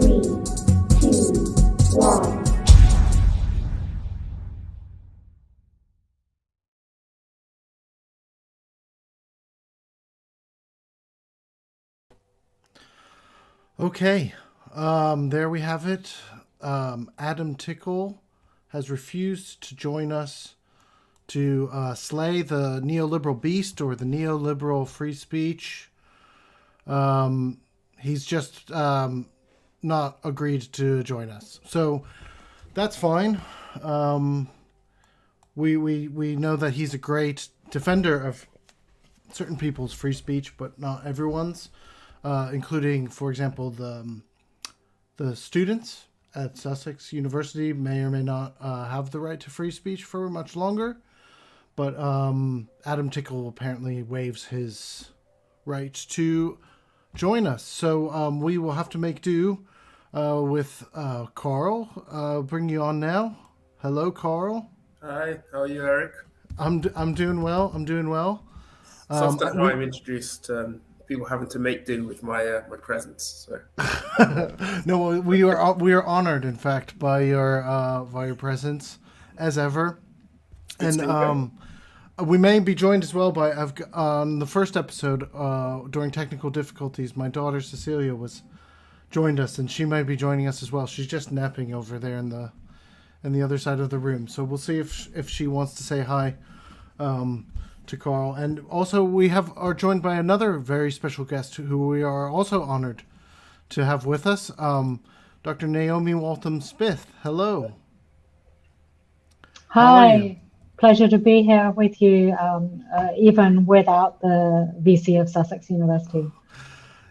3, 2, 1. Okay, there we have it. Adam Tickell has refused to join us to slay the neoliberal beast or the neoliberal free speech. He's just not agreed to join us. So that's fine. We know that he's a great defender of certain people's free speech, but not everyone's. Including, for example, the students at Sussex University may or may not have the right to free speech for much longer. But Adam Tickell apparently waives his right to join us. So we will have to make do with Carl. Bring you on now. Hello, Carl. Hi, how are you, Eric? I'm doing well. It's often how I'm introduced. People having to make do with my presence. So. No, we are honored, in fact, by your presence, as ever. And we may be joined as well by on the first episode during technical difficulties. My daughter Cecilia joined us, and she might be joining us as well. She's just napping over there in the other side of the room. So we'll see if she wants to say hi. To Carl, and also we are joined by another very special guest who we are also honored to have with us, Dr. Naomi Waltham-Smith. Hello. Hi, pleasure to be here with you, even without the VC of Sussex University.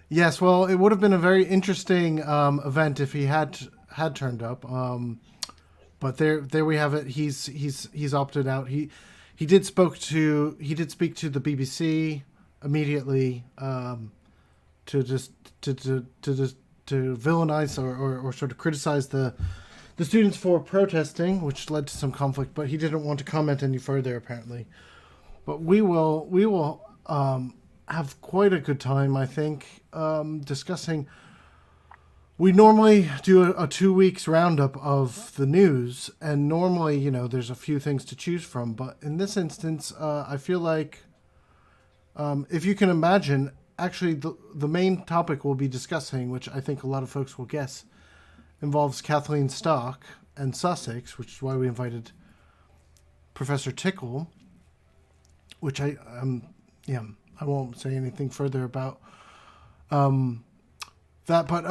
Yes, well, it would have been a very interesting event if he had turned up, but there we have it. He's opted out. He did speak to the BBC immediately to villainize or sort of criticize the students for protesting, which led to some conflict. But he didn't want to comment any further, apparently. But we will have quite a good time, I think, discussing. We normally do a 2 weeks roundup of the news, and normally, there's a few things to choose from. But in this instance, I feel like, if you can imagine, actually the main topic we'll be discussing, which I think a lot of folks will guess, involves Kathleen Stock and Sussex, which is why we invited Professor Tickell, which I won't say anything further about that, but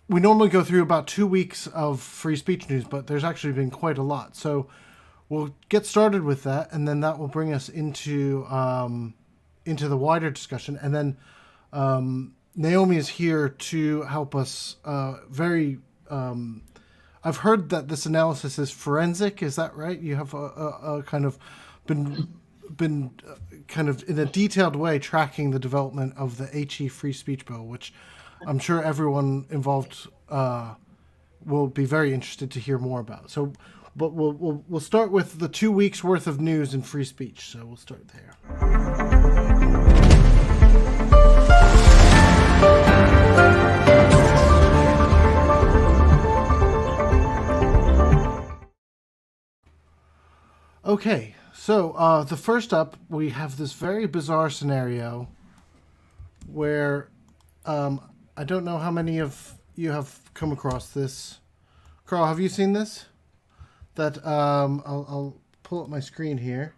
we normally go through about 2 weeks of free speech news, but there's actually been quite a lot. So we'll get started with that, and then that will bring us into the wider discussion. And then Naomi is here to help us. I've heard that this analysis is forensic. Is that right? You have a kind of been kind of in a detailed way tracking the development of the HE free speech bill, which I'm sure everyone involved will be very interested to hear more about. So, but we'll start with the 2 weeks worth of news in free speech. So we'll start there. Okay. So the first up, we have this very bizarre scenario where I don't know how many of you have come across this. Carl, have you seen this? That I'll pull up my screen here.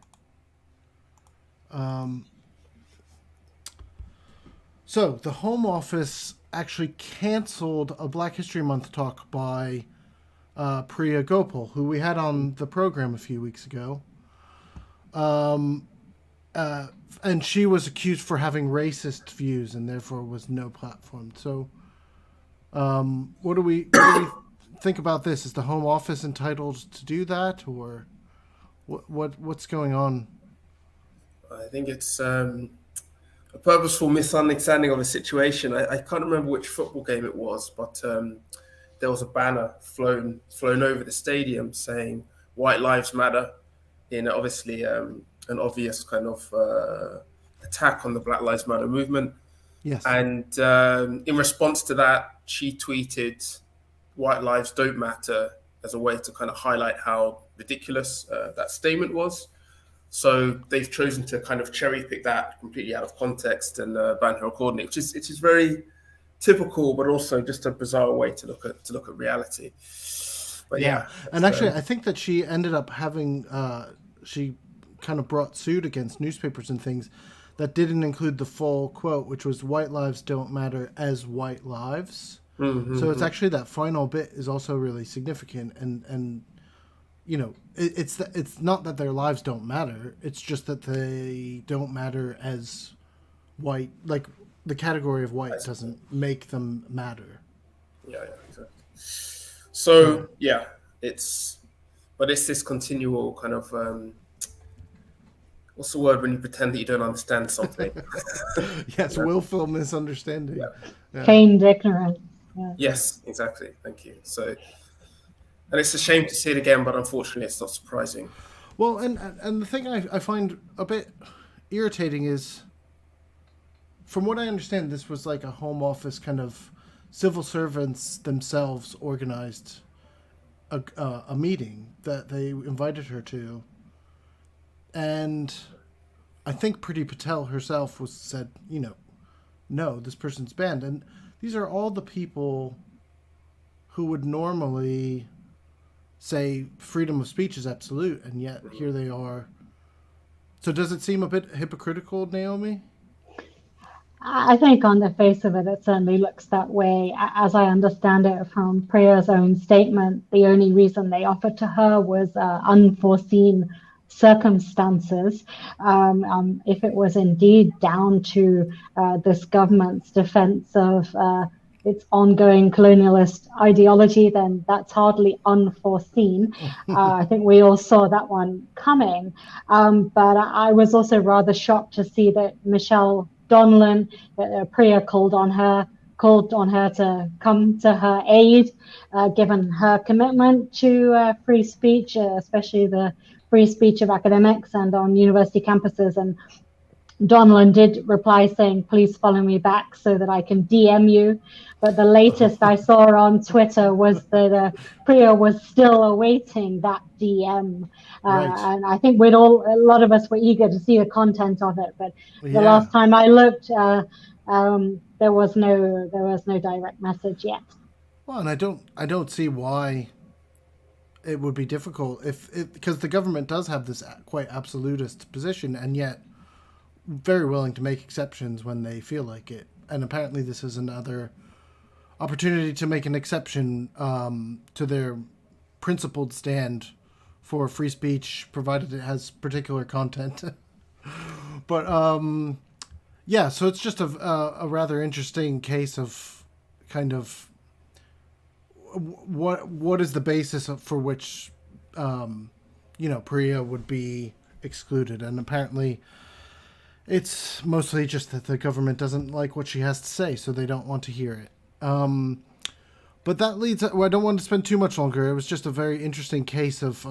So the Home Office actually canceled a Black History Month talk by Priya Gopal, who we had on the program a few weeks ago. And she was accused for having racist views and therefore was no platform. So what do we think about this? Is the Home Office entitled to do that, or what's going on? I think it's a purposeful misunderstanding of a situation. I can't remember which football game it was, but there was a banner flown over the stadium saying "White Lives Matter," in obviously an obvious kind of attack on the Black Lives Matter movement. Yes. And in response to that, she tweeted, "White lives don't matter," as a way to kind of highlight how ridiculous that statement was. So they've chosen to kind of cherry pick that completely out of context and ban her accordingly, which is very typical, but also just a bizarre way to look at reality. But yeah, and actually, I think that she ended up having she kind of brought suit against newspapers and things that didn't include the full quote, which was "White lives don't matter as white lives." So it's actually that final bit is also really significant, and you know, it's not that their lives don't matter; it's just that they don't matter as white. Like the category of white doesn't make them matter. Yeah, exactly. So yeah, it's this continual kind of what's the word when you pretend that you don't understand something? Yes, willful misunderstanding. Yeah. Feigned ignorance. Yeah. Yes, exactly. Thank you. So, and it's a shame to see it again, but unfortunately, it's not surprising. Well, and the thing I find a bit irritating is, from what I understand, this was like a Home Office kind of civil servants themselves organized a meeting that they invited her to, and I think Priti Patel herself said, you know, no, this person's banned, and these are all the people who would normally say freedom of speech is absolute, and yet here they are. So does it seem a bit hypocritical, Naomi? I think on the face of it, it certainly looks that way. As I understand it from Priya's own statement, the only reason they offered to her was unforeseen circumstances. If it was indeed down to this government's defense of its ongoing colonialist ideology, then that's hardly unforeseen. I think we all saw that one coming. But I was also rather shocked to see that Michelle Donelan, Priya called on her to come to her aid, given her commitment to free speech, especially the free speech of academics and on university campuses. And Donelan did reply saying, "Please follow me back so that I can DM you." But the latest I saw on Twitter was that Priya was still awaiting that DM. Right. And I think a lot of us were eager to see the content of it. But the last time I looked, there was no direct message yet. Well, and I don't see why it would be difficult because the government does have this quite absolutist position, and yet very willing to make exceptions when they feel like it. And apparently this is another opportunity to make an exception to their principled stand for free speech, provided it has particular content. But yeah, so it's just a rather interesting case of kind of what is the basis for which Priya would be excluded. And apparently it's mostly just that the government doesn't like what she has to say, so they don't want to hear it. But that leads. Well, I don't want to spend too much longer. It was just a very interesting case of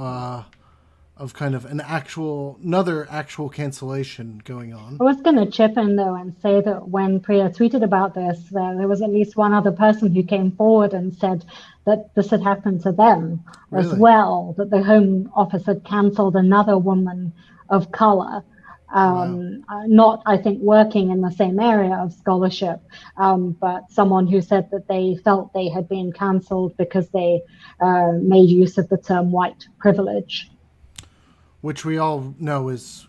kind of another actual cancellation going on. I was going to chip in though and say that when Priya tweeted about this, there was at least one other person who came forward and said that this had happened to them as well, that the Home Office had cancelled another woman of color. Not, I think, working in the same area of scholarship, but someone who said that they felt they had been cancelled because they made use of the term white privilege. Which we all know is,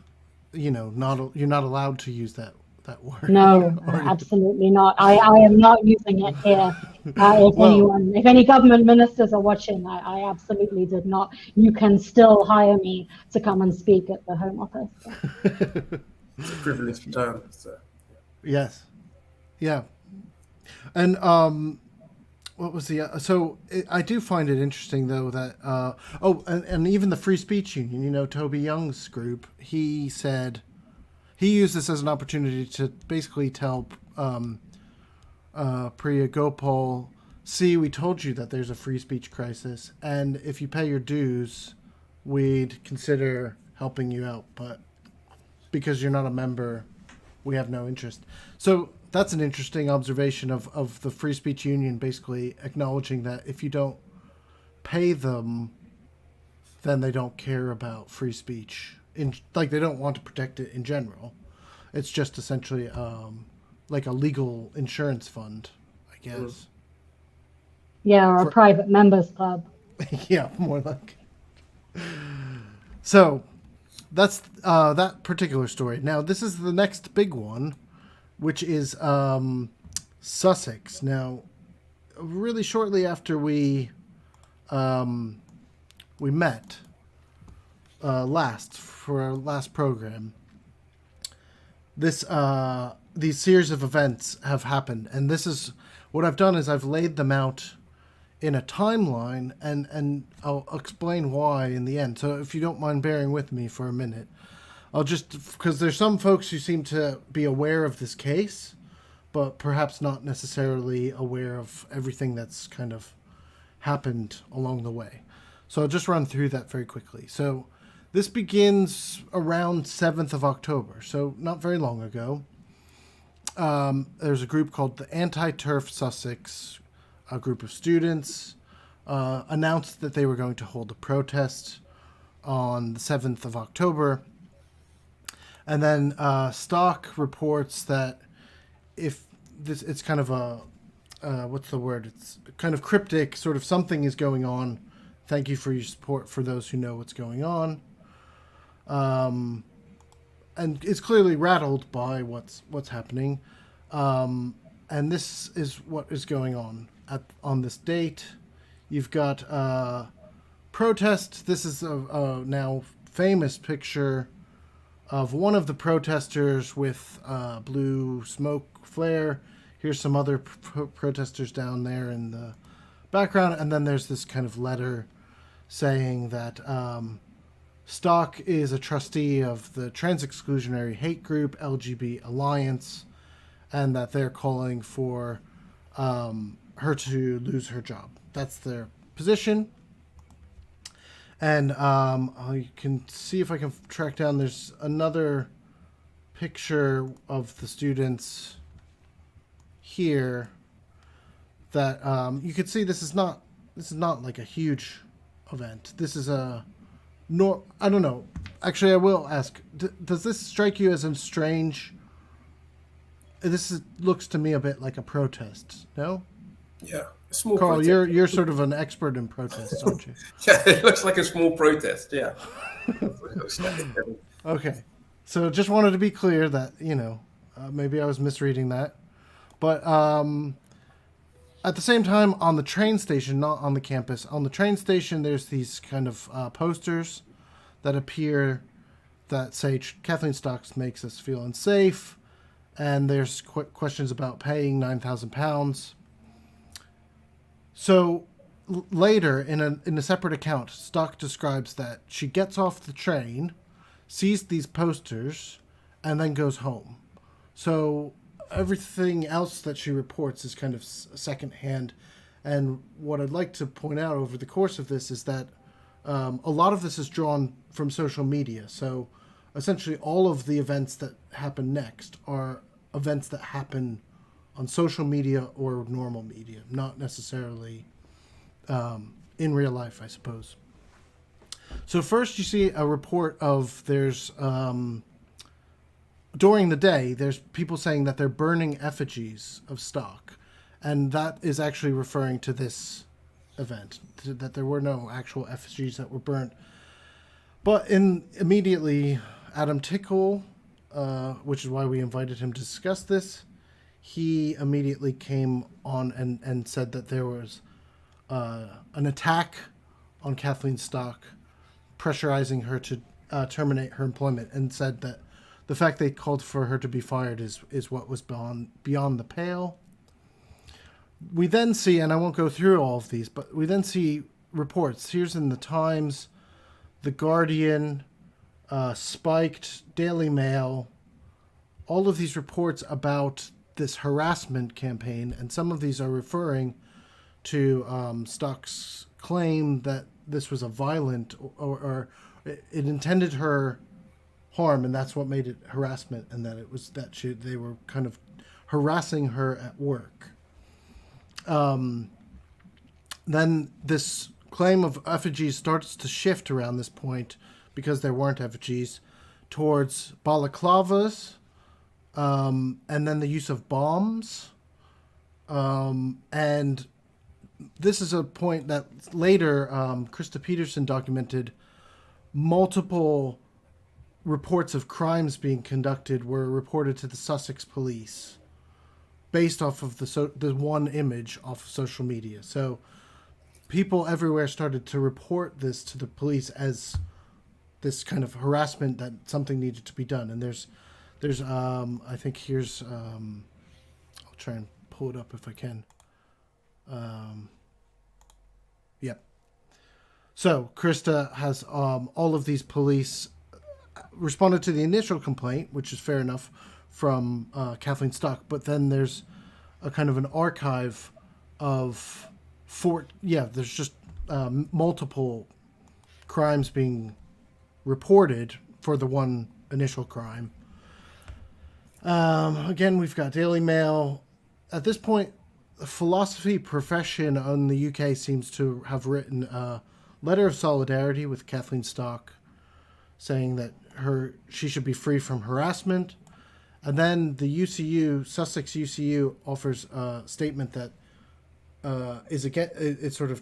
you're not allowed to use that word. No, absolutely not. I am not using it here. If any government ministers are watching, I absolutely did not. You can still hire me to come and speak at the Home Office. It's a privileged term. So. Yes. Yeah. And what was I do find it interesting though that and even the Free Speech Union, Toby Young's group, he said he used this as an opportunity to basically tell Priya Gopal, see, we told you that there's a free speech crisis, and if you pay your dues, we'd consider helping you out, but because you're not a member, we have no interest. So that's an interesting observation of the Free Speech Union basically acknowledging that if you don't pay them, then they don't care about free speech. Like they don't want to protect it in general. It's just essentially like a legal insurance fund, I guess. Yeah, or a private members club. Yeah, more like. So that's that particular story. Now this is the next big one, which is Sussex. Now, really shortly after we met for our last program, these series of events have happened, and this is what I've done is I've laid them out in a timeline, and I'll explain why in the end. So if you don't mind bearing with me for a minute, I'll just, because there's some folks who seem to be aware of this case, but perhaps not necessarily aware of everything that's kind of happened along the way. So I'll just run through that very quickly. So this begins around 7th of October, so not very long ago. There's a group called the Anti-Turf Sussex, a group of students, announced that they were going to hold a protest on the 7th of October. And then Stock reports that if this, it's kind of a, what's the word? It's kind of cryptic, sort of something is going on. Thank you for your support for those who know what's going on. And is clearly rattled by what's happening. And this is what is going on on this date. You've got protest. This is a now famous picture of one of the protesters with blue smoke flare. Here's some other protesters down there in the background. And then there's this kind of letter saying that Stock is a trustee of the trans-exclusionary hate group LGBT Alliance, and that they're calling for her to lose her job. That's their position. And I can see if I can track down, there's another picture of the students here that you could see this is not like a huge event. This is a I don't know. Actually, I will ask, does this strike you as a strange? Looks to me a bit like a protest, no? Yeah, a small Carl, protest. you're sort of an expert in protests, aren't you? Yeah, it looks like a small protest, yeah. Okay. So just wanted to be clear that, maybe I was misreading that. But at the same time, on the train station, not on the campus, on the train station, there's these kind of posters that appear that say Kathleen Stock makes us feel unsafe. And there's questions about paying £9,000. So later, in a separate account, Stock describes that she gets off the train, sees these posters, and then goes home. So everything else that she reports is kind of secondhand. And what I'd like to point out over the course of this is that a lot of this is drawn from social media. So essentially all of the events that happen next are events that happen on social media or normal media, not necessarily in real life, I suppose. So first you see a report of there's, during the day, there's people saying that they're burning effigies of Stock. And that is actually referring to this event, that there were no actual effigies that were burnt. But immediately, Adam Tickell, which is why we invited him to discuss this, he immediately came on and said that there was an attack on Kathleen Stock, pressurizing her to terminate her employment, and said that the fact they called for her to be fired is what was beyond the pale. We then see, and I won't go through all of these, but we then see reports. Here's in the Times, The Guardian, Spiked, Daily Mail, all of these reports about this harassment campaign, and some of these are referring to Stock's claim that this was a violent or it intended her harm, and that's what made it harassment, and that it was that they were kind of harassing her at work. Then this claim of effigies starts to shift around this point, because there weren't effigies, towards balaclavas, and then the use of bombs. And this is a point that later Krista Peterson documented. Multiple reports of crimes being conducted were reported to the Sussex police based off of the one image off of social media. So people everywhere started to report this to the police as this kind of harassment, that something needed to be done. And there's I think here's I'll try and pull it up if I can. Yep. So Krista has all of these police responded to the initial complaint, which is fair enough, from Kathleen Stock, but then there's a kind of an archive of there's just multiple crimes being reported for the one initial crime. Again, we've got Daily Mail. At this point, the philosophy profession in the UK seems to have written a letter of solidarity with Kathleen Stock, saying that she should be free from harassment. And then the UCU, Sussex UCU, offers a statement that is it's sort of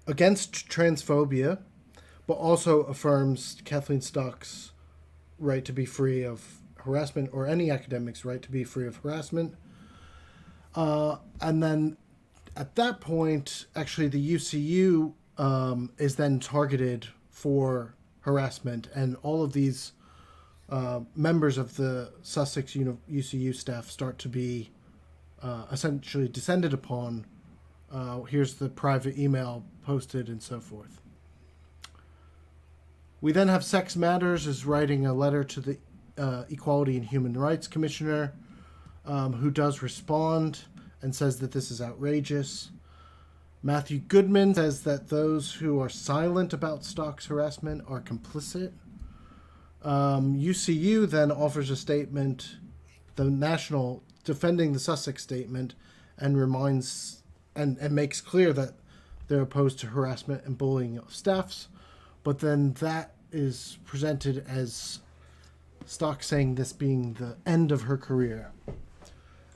against transphobia, but also affirms Kathleen Stock's right to be free of harassment, or any academic's right to be free of harassment. And then at that point, actually, the UCU is then targeted for harassment, and all of these members of the Sussex UCU staff start to be essentially descended upon. Here's the private email posted and so forth. We then have Sex Matters is writing a letter to the Equality and Human Rights Commissioner, who does respond and says that this is outrageous. Matthew Goodman says that those who are silent about Stock's harassment are complicit. UCU then offers a statement, the national, defending the Sussex statement, and reminds and makes clear that they're opposed to harassment and bullying of staffs. But then that is presented as Stock saying this being the end of her career.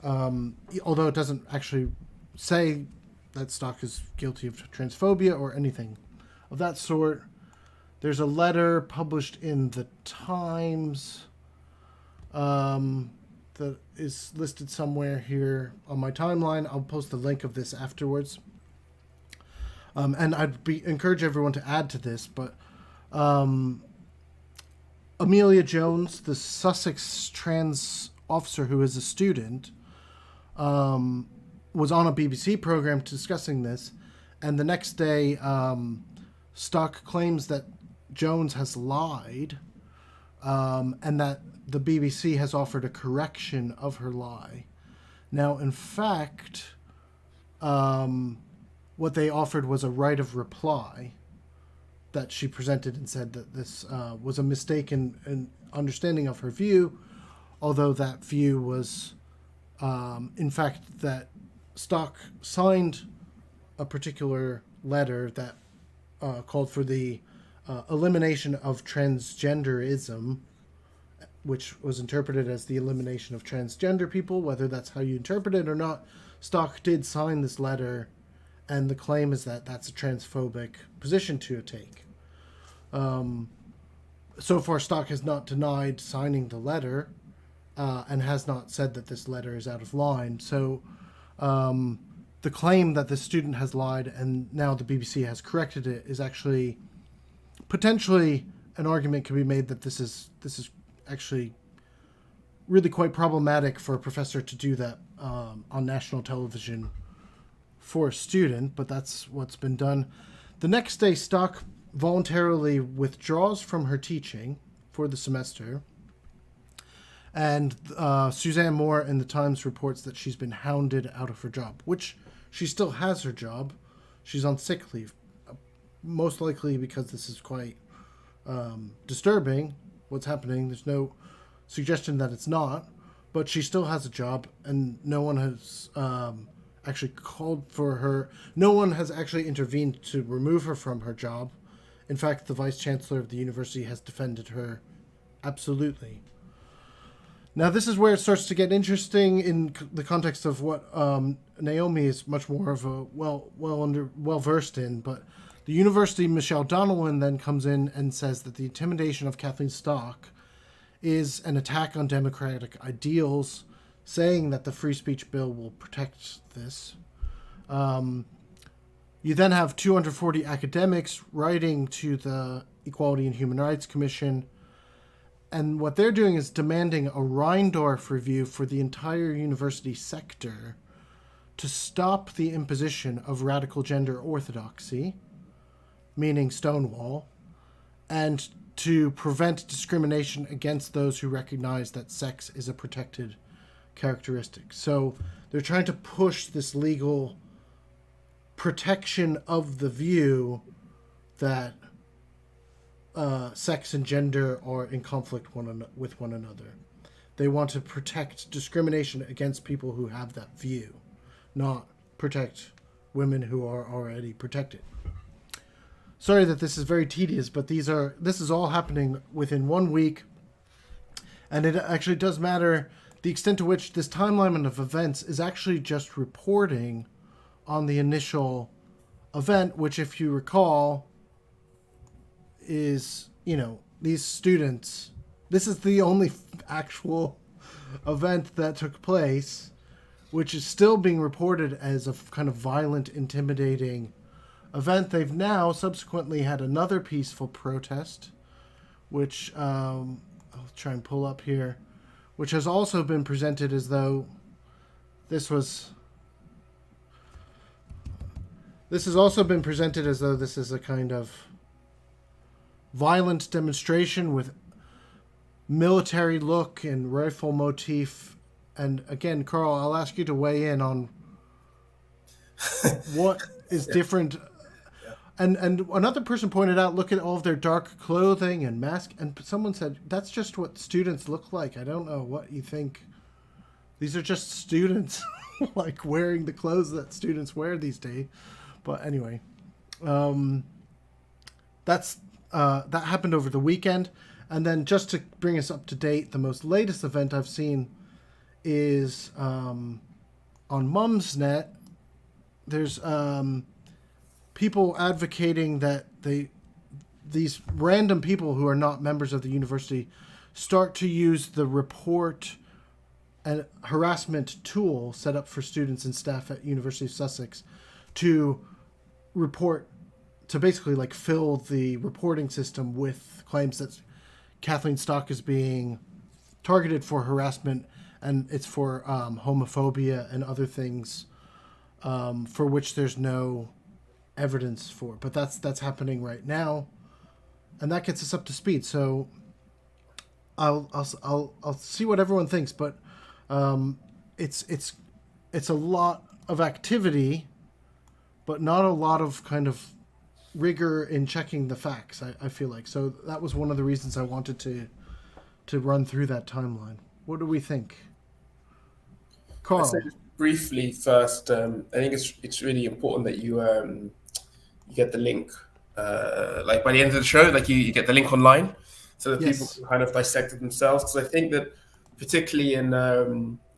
Although it doesn't actually say that Stock is guilty of transphobia or anything of that sort. There's a letter published in the Times that is listed somewhere here on my timeline. I'll post the link of this afterwards. And I'd encourage everyone to add to this, but Amelia Jones, the Sussex trans officer who is a student, was on a BBC program discussing this, and the next day Stock claims that Jones has lied, and that the BBC has offered a correction of her lie. Now, in fact, what they offered was a right of reply that she presented and said that this was a mistaken understanding of her view, although that view was, in fact, that Stock signed a particular letter that called for the elimination of transgenderism, which was interpreted as the elimination of transgender people, whether that's how you interpret it or not. Stock did sign this letter, and the claim is that that's a transphobic position to take. So far, Stock has not denied signing the letter, and has not said that this letter is out of line. So the claim that the student has lied and now the BBC has corrected it is actually potentially an argument can be made that this is actually really quite problematic for a professor to do that on national television for a student, but that's what's been done. The next day, Stock voluntarily withdraws from her teaching for the semester, and Suzanne Moore in the Times reports that she's been hounded out of her job, which she still has her job. She's on sick leave, most likely because this is quite disturbing, what's happening. There's no suggestion that it's not, but she still has a job, and no one has actually called for her. No one has actually intervened to remove her from her job. In fact, the Vice-Chancellor of the university has defended her absolutely. Now, this is where it starts to get interesting in the context of what Naomi is much more of a well versed in. But the university, Michelle Donelan, then comes in and says that the intimidation of Kathleen Stock is an attack on democratic ideals, saying that the free speech bill will protect this. You then have 240 academics writing to the Equality and Human Rights Commission, and what they're doing is demanding a Rheindoff review for the entire university sector to stop the imposition of radical gender orthodoxy, meaning Stonewall, and to prevent discrimination against those who recognize that sex is a protected characteristic. So they're trying to push this legal protection of the view that sex and gender are in conflict with one another. They want to protect discrimination against people who have that view, not protect women who are already protected. Sorry that this is very tedious, but this is all happening within 1 week, and it actually does matter the extent to which this timeline of events is actually just reporting on the initial event, which, if you recall, is, these students, this is the only actual event that took place, which is still being reported as a kind of violent, intimidating event. They've now subsequently had another peaceful protest, which I'll try and pull up here, which has also been presented as though this is a kind of violent demonstration with military look and rifle motif. And again, Carl, I'll ask you to weigh in on what is different. And another person pointed out, look at all of their dark clothing and mask. And someone said, that's just what students look like. I don't know what you think. These are just students like wearing the clothes that students wear these days. But anyway, that happened over the weekend. And then just to bring us up to date, the most latest event I've seen is on Momsnet. There's people advocating that these random people who are not members of the university start to use the report and harassment tool set up for students and staff at University of Sussex to report, to basically like fill the reporting system with claims that Kathleen Stock is being targeted for harassment, and it's for homophobia and other things for which there's no evidence for. But that's happening right now, and that gets us up to speed. So I'll see what everyone thinks, but it's a lot of activity, but not a lot of kind of rigor in checking the facts, I feel like. So that was one of the reasons I wanted to run through that timeline. What do we think? Carl? I'd say just briefly first, I think it's really important that you get the link. Like by the end of the show, like you get the link online so that people can kind of dissect it themselves. Because I think that particularly in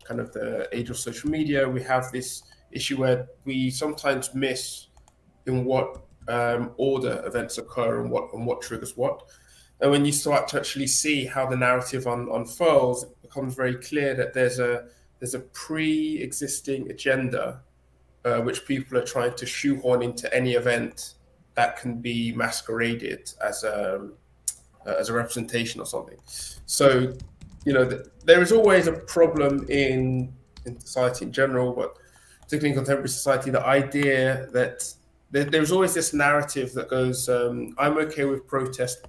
kind of the age of social media, we have this issue where we sometimes miss in what order events occur and what triggers what. And when you start to actually see how the narrative unfolds, it becomes very clear that there's a pre-existing agenda which people are trying to shoehorn into any event that can be masqueraded as a representation or something. So, there is always a problem in society in general, but particularly in contemporary society, the idea that there's always this narrative that goes, I'm okay with protest,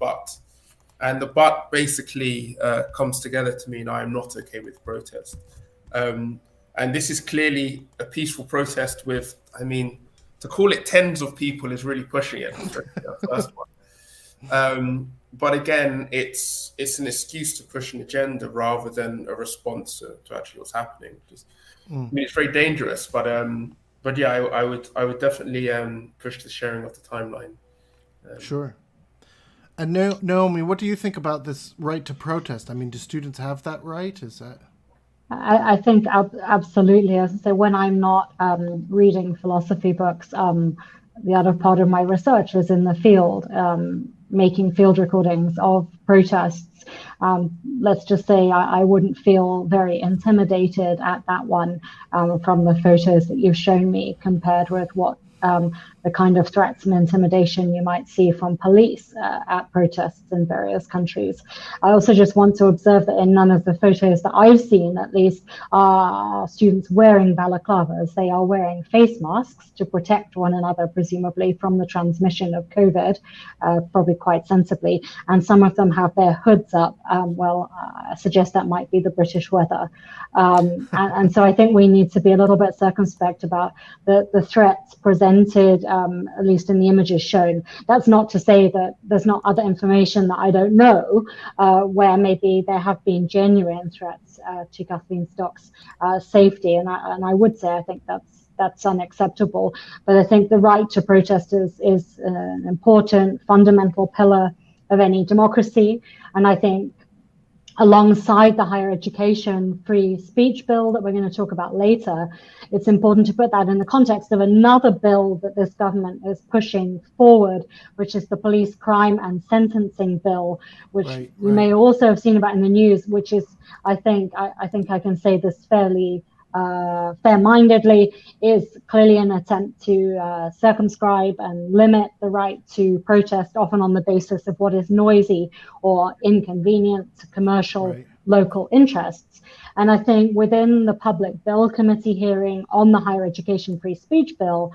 and the but basically comes together to mean I am not okay with protest. And this is clearly a peaceful protest with, to call it tens of people is really pushing it. That's the first one. But again, it's an excuse to push an agenda rather than a response to actually what's happening. I mean, it's very dangerous, but yeah, I would definitely push the sharing of the timeline. Sure. And Naomi, what do you think about this right to protest? I mean, do students have that right? Is that? I think absolutely. As I say, when I'm not reading philosophy books, the other part of my research is in the field, making field recordings of protests. Let's just say I wouldn't feel very intimidated at that one from the photos that you've shown me compared with what the kind of threats and intimidation you might see from police at protests in various countries. I also just want to observe that in none of the photos that I've seen, at least, are students wearing balaclavas. They are wearing face masks to protect one another, presumably from the transmission of COVID, probably quite sensibly. And some of them have their hoods up. I suggest that might be the British weather. And so I think we need to be a little bit circumspect about the threats presented, at least in the images shown. That's not to say that there's not other information that I don't know, where maybe there have been genuine threats to Kathleen Stock's safety. And I would say I think that's unacceptable. But I think the right to protest is an important fundamental pillar of any democracy. And I think alongside the higher education free speech bill that we're going to talk about later, it's important to put that in the context of another bill that this government is pushing forward, which is the police crime and sentencing bill, which you may also have seen about in the news, which is, I think I can say this fairly fair-mindedly, is clearly an attempt to circumscribe and limit the right to protest, often on the basis of what is noisy or inconvenient to commercial local interests. And I think within the Public Bill Committee hearing on the Higher Education Free Speech Bill,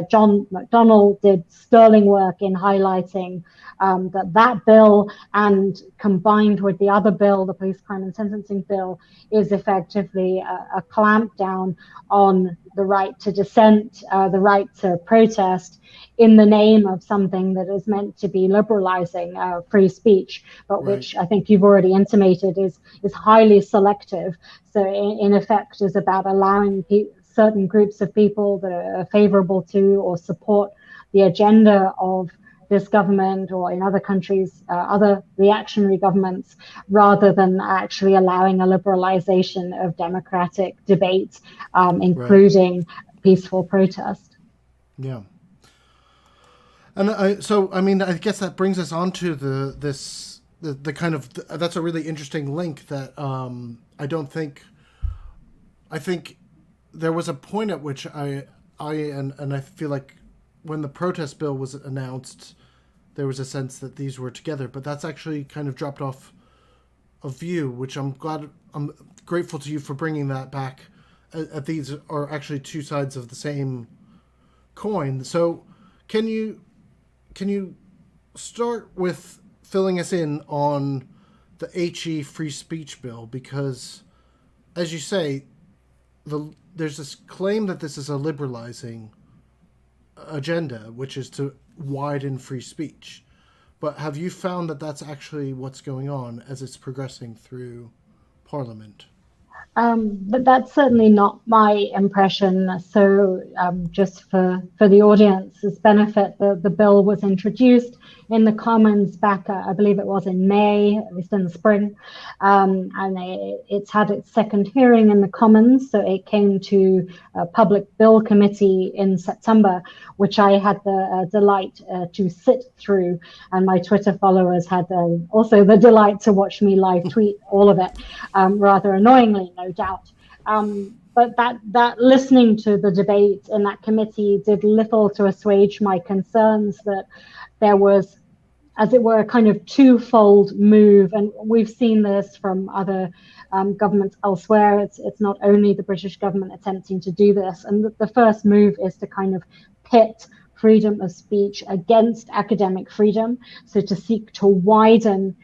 John McDonnell did sterling work in highlighting that bill, and combined with the other bill, the Police Crime and Sentencing Bill, is effectively a clampdown on the right to dissent, the right to protest, in the name of something that is meant to be liberalizing free speech, but which I think you've already intimated is highly selective. So in effect is about allowing certain groups of people that are favorable to or support the agenda of this government, or in other countries, other reactionary governments, rather than actually allowing a liberalization of democratic debate, including peaceful protest. Yeah. And I guess that brings us on to the kind of, that's a really interesting link that I think there was a point at which I feel like when the protest bill was announced, there was a sense that these were together, but that's actually kind of dropped off of view, which I'm grateful to you for bringing that back. These are actually two sides of the same coin. So can you start with filling us in on the HE free speech bill? Because, as you say, there's this claim that this is a liberalizing agenda, which is to widen free speech. But have you found that that's actually what's going on as it's progressing through Parliament? But that's certainly not my impression. So just for the audience's benefit, the bill was introduced in the Commons back, I believe it was in May, at least in the spring, and it's had its second hearing in the Commons. So it came to a Public Bill Committee in September, which I had the delight to sit through, and my Twitter followers had also the delight to watch me live tweet all of it, rather annoyingly, no doubt. But that listening to the debate in that committee did little to assuage my concerns that there was, as it were, a kind of twofold move. And we've seen this from other governments elsewhere. It's not only the British government attempting to do this. And the first move is to kind of pit freedom of speech against academic freedom. So to seek to widen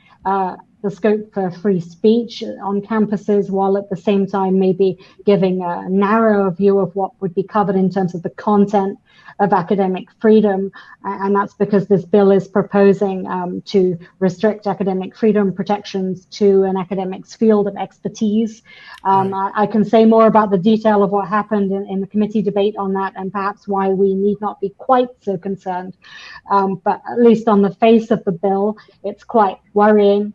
the scope for free speech on campuses, while at the same time maybe giving a narrower view of what would be covered in terms of the content of academic freedom. And that's because this bill is proposing to restrict academic freedom protections to an academic's field of expertise. I can say more about the detail of what happened in the committee debate on that, and perhaps why we need not be quite so concerned. But at least on the face of the bill, it's quite worrying,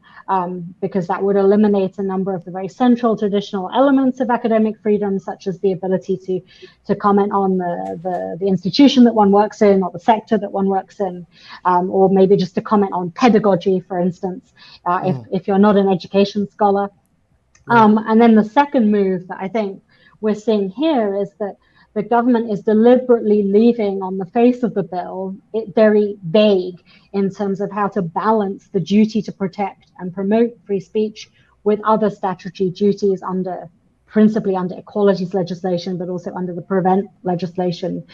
because that would eliminate a number of the very central traditional elements of academic freedom, such as the ability to comment on the institution that one works in, or the sector that one works in, or maybe just to comment on pedagogy, for instance, if you're not an education scholar. And then the second move that I think we're seeing here is that the government is deliberately leaving on the face of the bill it very vague in terms of how to balance the duty to protect and promote free speech with other statutory duties principally under equalities legislation, but also under the prevent legislation.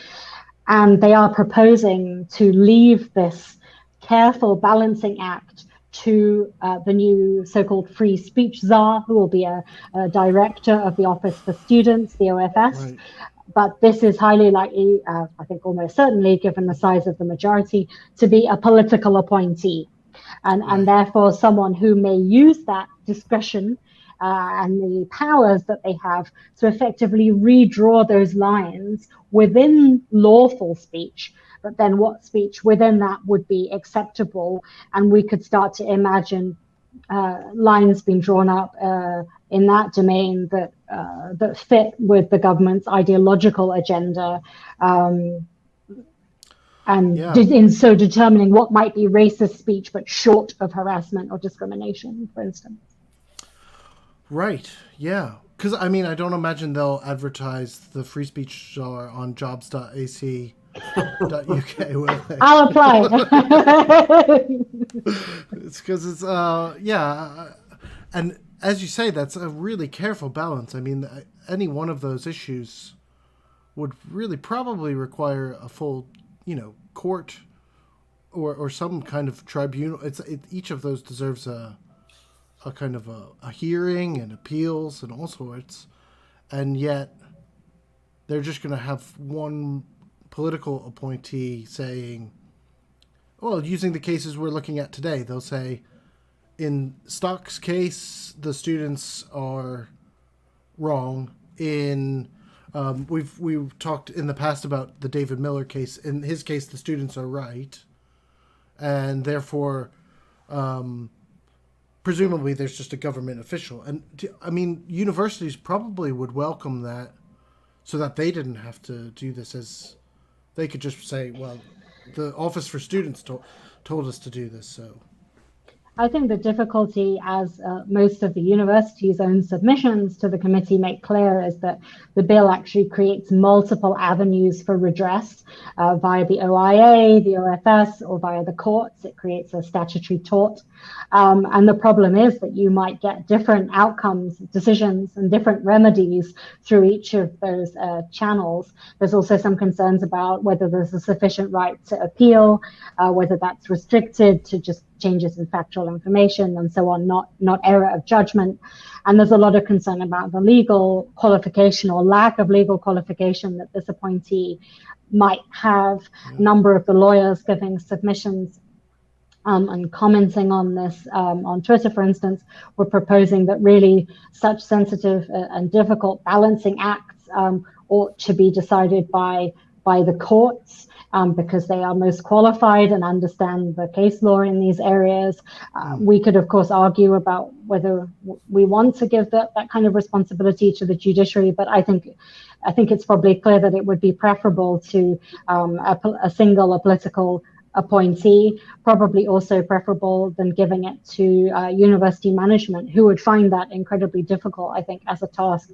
And they are proposing to leave this careful balancing act to the new so-called free speech czar, who will be a director of the Office for Students, the OFS. Right. But this is highly likely, I think almost certainly, given the size of the majority, to be a political appointee. And therefore someone who may use that discretion and the powers that they have to effectively redraw those lines within lawful speech, but then what speech within that would be acceptable. And we could start to imagine lines being drawn up in that domain that fit with the government's ideological agenda, in so determining what might be racist speech, but short of harassment or discrimination, for instance. Right. Yeah. Because, I mean, I don't imagine they'll advertise the free speech czar on jobs.ac.uk, will they? I'll apply. It's because it's, and as you say, that's a really careful balance. I mean, any one of those issues would really probably require a full, court or some kind of tribunal. Each of those deserves a kind of a hearing and appeals and all sorts, and yet they're just going to have one political appointee saying, well, using the cases we're looking at today, they'll say, in Stock's case, the students are wrong. We've talked in the past about the David Miller case. In his case, the students are right, and therefore, presumably, there's just a government official. And I mean, universities probably would welcome that, so that they didn't have to do this. As they could just say, well, the Office for Students told us to do this, so. I think the difficulty, as most of the university's own submissions to the committee make clear, is that the bill actually creates multiple avenues for redress via the OIA, the OFS, or via the courts. It creates a statutory tort. And the problem is that you might get different outcomes, decisions, and different remedies through each of those channels. There's also some concerns about whether there's a sufficient right to appeal, whether that's restricted to just changes in factual information and so on, not error of judgment. And there's a lot of concern about the legal qualification or lack of legal qualification that this appointee might have. A number of the lawyers giving submissions and commenting on this on Twitter, for instance, were proposing that really such sensitive and difficult balancing acts ought to be decided by the courts, because they are most qualified and understand the case law in these areas. We could, of course, argue about whether we want to give that kind of responsibility to the judiciary, but I think it's probably clear that it would be preferable to a political appointee, probably also preferable than giving it to university management, who would find that incredibly difficult, I think, as a task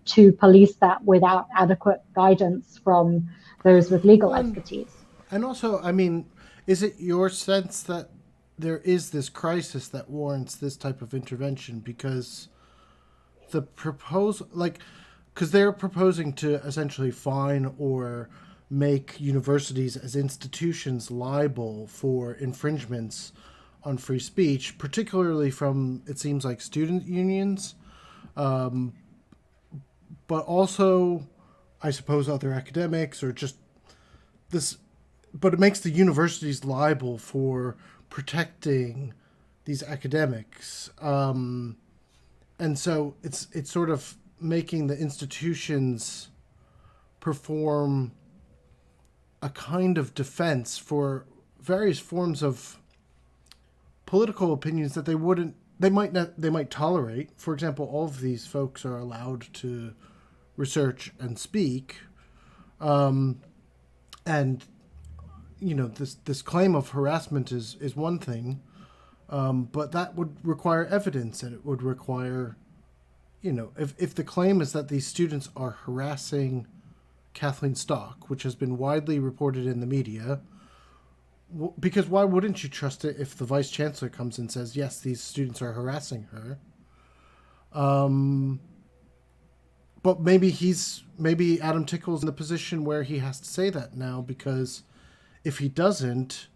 to police that without adequate guidance from those with legal expertise. And also, I mean, is it your sense that there is this crisis that warrants this type of intervention? Because the proposal, because they're proposing to essentially fine or make universities as institutions liable for infringements on free speech, particularly from, it seems like, student unions, but also, I suppose, other academics, or just this. But it makes the universities liable for protecting these academics, and so it's sort of making the institutions perform a kind of defense for various forms of political opinions that they might tolerate. For example, all of these folks are allowed to research and speak, and this claim of harassment is one thing, but that would require evidence, and it would require, if the claim is that these students are harassing Kathleen Stock, which has been widely reported in the media, because why wouldn't you trust it if the Vice-Chancellor comes and says, yes, these students are harassing her? But maybe Adam Tickell's in the position where he has to say that now, because if he doesn't,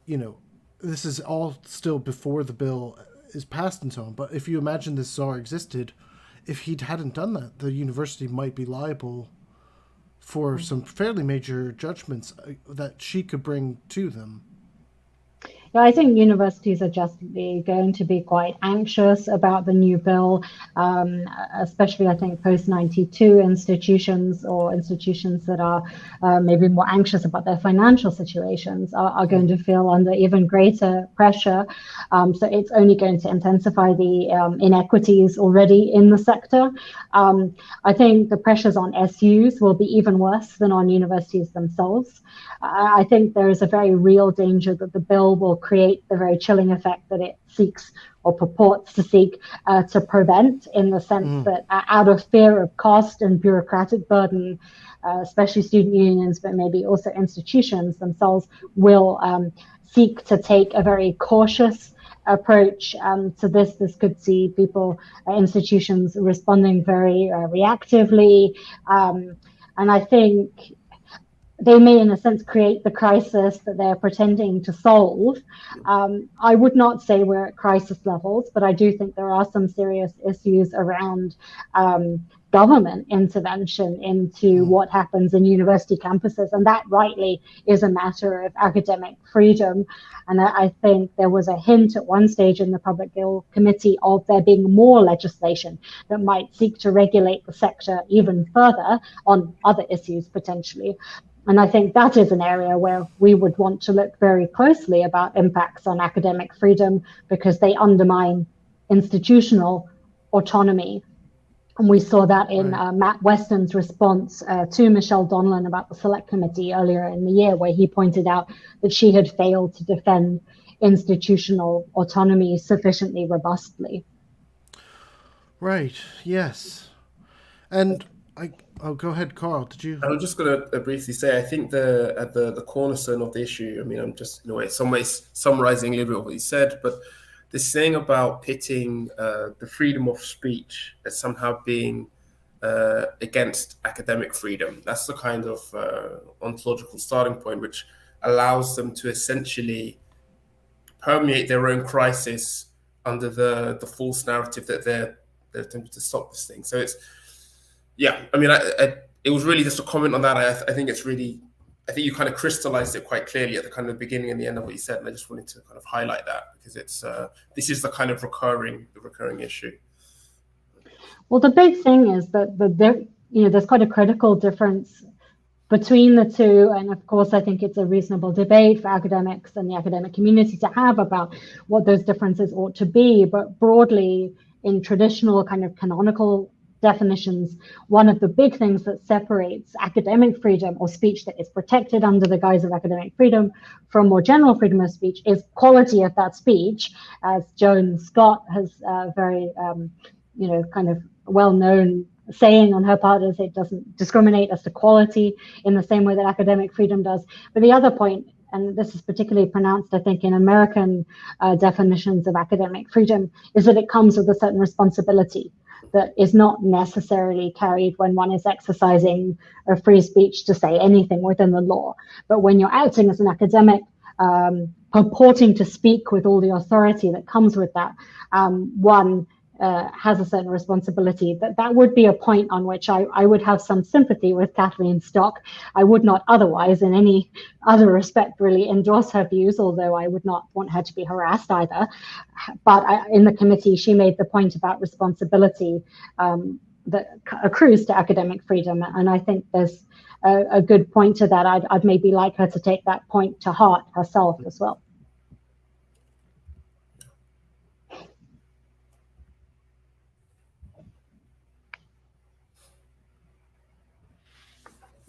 this is all still before the bill is passed and so on. But if you imagine this czar existed, if he hadn't done that, the university might be liable for some fairly major judgments that she could bring to them. Yeah, I think universities are justly going to be quite anxious about the new bill, especially, I think, post-92 institutions, or institutions that are maybe more anxious about their financial situations, are going to feel under even greater pressure. So it's only going to intensify the inequities already in the sector. I think the pressures on SUs will be even worse than on universities themselves. I think there is a very real danger that the bill will create the very chilling effect that it seeks, or purports to seek, to prevent, in the sense that out of fear of cost and bureaucratic burden, especially student unions, but maybe also institutions themselves, will seek to take a very cautious approach to this. This could see institutions responding very reactively. And I think they may, in a sense, create the crisis that they're pretending to solve. I would not say we're at crisis levels, but I do think there are some serious issues around government intervention into what happens in university campuses. And that rightly is a matter of academic freedom. And I think there was a hint at one stage in the Public Bill Committee of there being more legislation that might seek to regulate the sector even further on other issues potentially. And I think that is an area where we would want to look very closely about impacts on academic freedom, because they undermine institutional autonomy. And we saw that in Matt Weston's response to Michelle Donelan about the Select Committee earlier in the year, where he pointed out that she had failed to defend institutional autonomy sufficiently robustly. Right, yes. And go ahead, Carl. Did you? I was just going to briefly say, I think the cornerstone of the issue, I mean, I'm just in some ways summarizing a little bit of what you said, but this thing about pitting the freedom of speech as somehow being against academic freedom, that's the kind of ontological starting point which allows them to essentially permeate their own crisis under the false narrative that they're attempting to stop this thing. So it's, yeah, I mean, it was really just a comment on that. I think you kind of crystallized it quite clearly at the kind of beginning and the end of what you said, and I just wanted to kind of highlight that, because it's this is the kind of recurring issue. Well, the big thing is that there's quite a critical difference between the two, and of course, I think it's a reasonable debate for academics and the academic community to have about what those differences ought to be. But broadly, in traditional kind of canonical definitions, one of the big things that separates academic freedom, or speech that is protected under the guise of academic freedom, from more general freedom of speech is quality of that speech. As Joan Scott has very kind of well-known saying on her part, is it doesn't discriminate as to quality in the same way that academic freedom does. But the other point, and this is particularly pronounced, I think, in American definitions of academic freedom, is that it comes with a certain responsibility that is not necessarily carried when one is exercising a free speech to say anything within the law. But when you're acting as an academic, purporting to speak with all the authority that comes with that, one has a certain responsibility. That would be a point on which I would have some sympathy with Kathleen Stock. I would not otherwise, in any other respect, really endorse her views, although I would not want her to be harassed either. But in the committee, she made the point about responsibility that accrues to academic freedom, and I think there's a good point to that. I'd maybe like her to take that point to heart herself as well.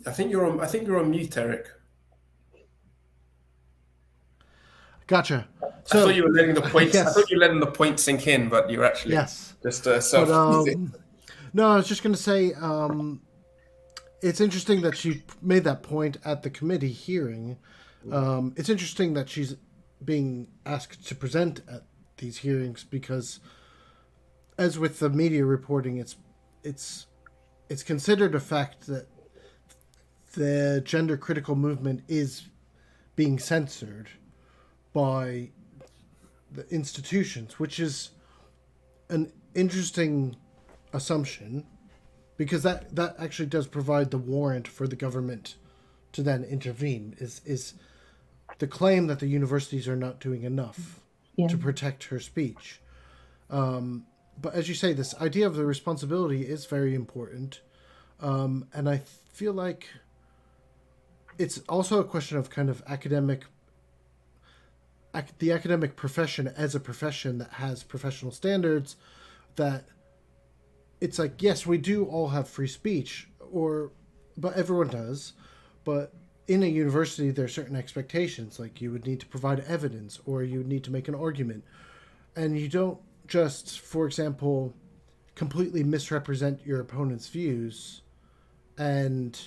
I think you're on mute, Eric. Gotcha. So, I thought you were letting the points. Yes. I thought you were letting the points sink in, but you're actually just self. No, I was just going to say it's interesting that she made that point at the committee hearing. It's interesting that she's being asked to present at these hearings because, as with the media reporting, it's considered a fact that the gender critical movement is being censored by the institutions, which is an interesting assumption, because that actually does provide the warrant for the government to then intervene, is the claim that the universities are not doing enough to protect her speech. But as you say, this idea of the responsibility is very important. And I feel like it's also a question of kind of the academic profession as a profession that has professional standards, that it's like, yes, we do all have free speech, but everyone does. But in a university, there are certain expectations, like you would need to provide evidence or you would need to make an argument. And you don't just, for example, completely misrepresent your opponent's views and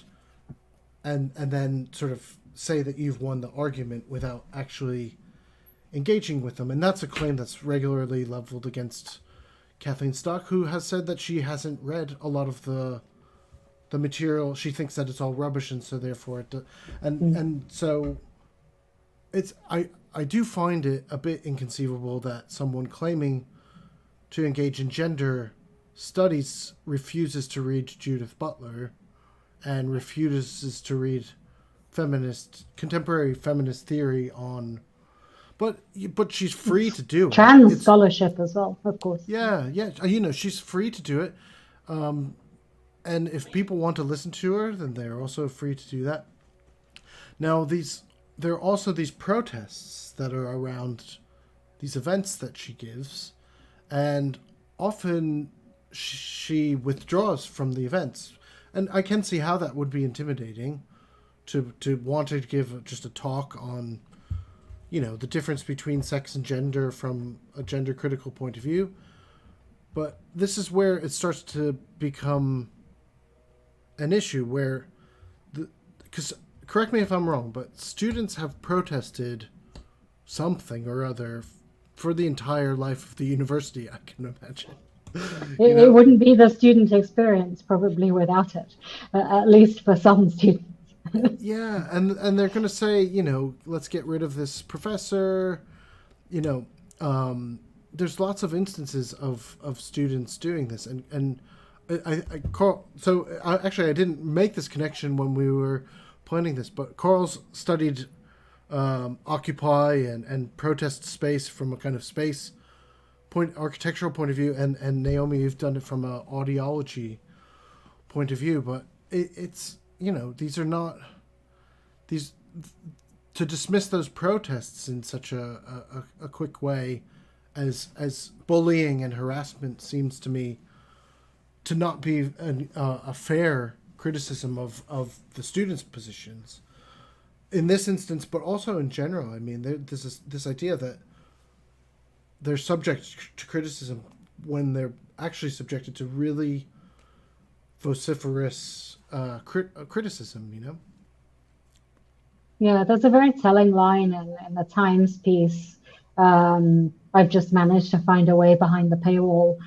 then sort of say that you've won the argument without actually engaging with them. And that's a claim that's regularly leveled against Kathleen Stock, who has said that she hasn't read a lot of the material. She thinks that it's all rubbish, and so therefore and so it's I do find it a bit inconceivable that someone claiming to engage in gender studies refuses to read Judith Butler and refuses to read contemporary feminist theory on, but she's free to do it. Trans scholarship as well, of course. Yeah, she's free to do it. And if people want to listen to her, then they're also free to do that. Now, there are also these protests that are around these events that she gives, and often she withdraws from the events. And I can see how that would be intimidating to want to give just a talk on, the difference between sex and gender from a gender critical point of view. But this is where it starts to become an issue where, because correct me if I'm wrong, but students have protested something or other for the entire life of the university, I can imagine. It wouldn't be the student experience probably without it, at least for some students. Yeah, and they're going to say, let's get rid of this professor. There's lots of instances of students doing this, and I didn't make this connection when we were planning this, but Carl's studied Occupy and protest space from a kind of architectural point of view, and Naomi, you've done it from an audiology point of view. But it's these are not these to dismiss those protests in such a quick way as bullying and harassment seems to me to not be a fair criticism of the students' positions in this instance, but also in general. I mean, there's this idea that they're subject to criticism when they're actually subjected to really vociferous criticism, Yeah, there's a very telling line in the Times piece. I've just managed to find a way behind the paywall,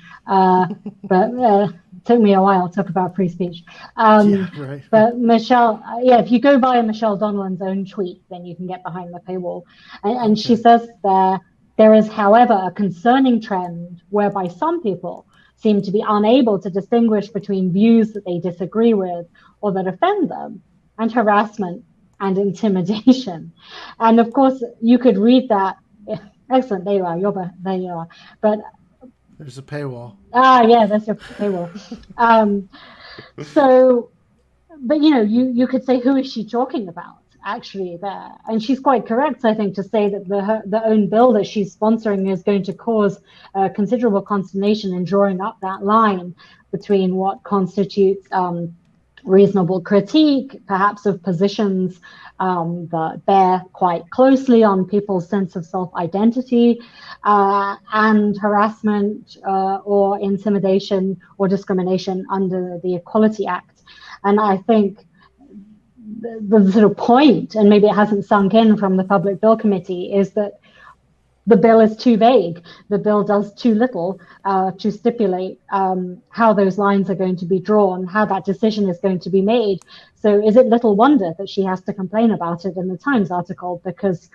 but took me a while to talk about free speech. Right. But Michelle, if you go via Michelle Donelan's own tweet, then you can get behind the paywall. And she says there is, however, a concerning trend whereby some people seem to be unable to distinguish between views that they disagree with or that offend them, and harassment and intimidation. And of course, you could read that. Excellent, there you are. There you are. But there's a paywall. That's your paywall. But you could say, who is she talking about actually there? And she's quite correct, I think, to say that the own bill that she's sponsoring is going to cause considerable consternation in drawing up that line between what constitutes reasonable critique, perhaps of positions that bear quite closely on people's sense of self-identity, and harassment or intimidation or discrimination under the Equality Act. And I think the sort of point, and maybe it hasn't sunk in from the Public Bill Committee, is that the bill is too vague. The bill does too little to stipulate how those lines are going to be drawn, how that decision is going to be made. So is it little wonder that she has to complain about it in the Times article, because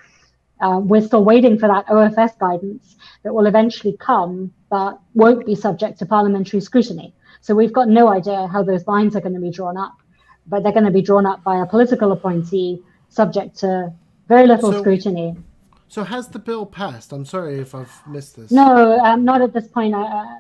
we're still waiting for that OFS guidance that will eventually come, but won't be subject to parliamentary scrutiny. So we've got no idea how those lines are going to be drawn up, but they're going to be drawn up by a political appointee subject to very little scrutiny. So has the bill passed? I'm sorry if I've missed this. No, not at this point.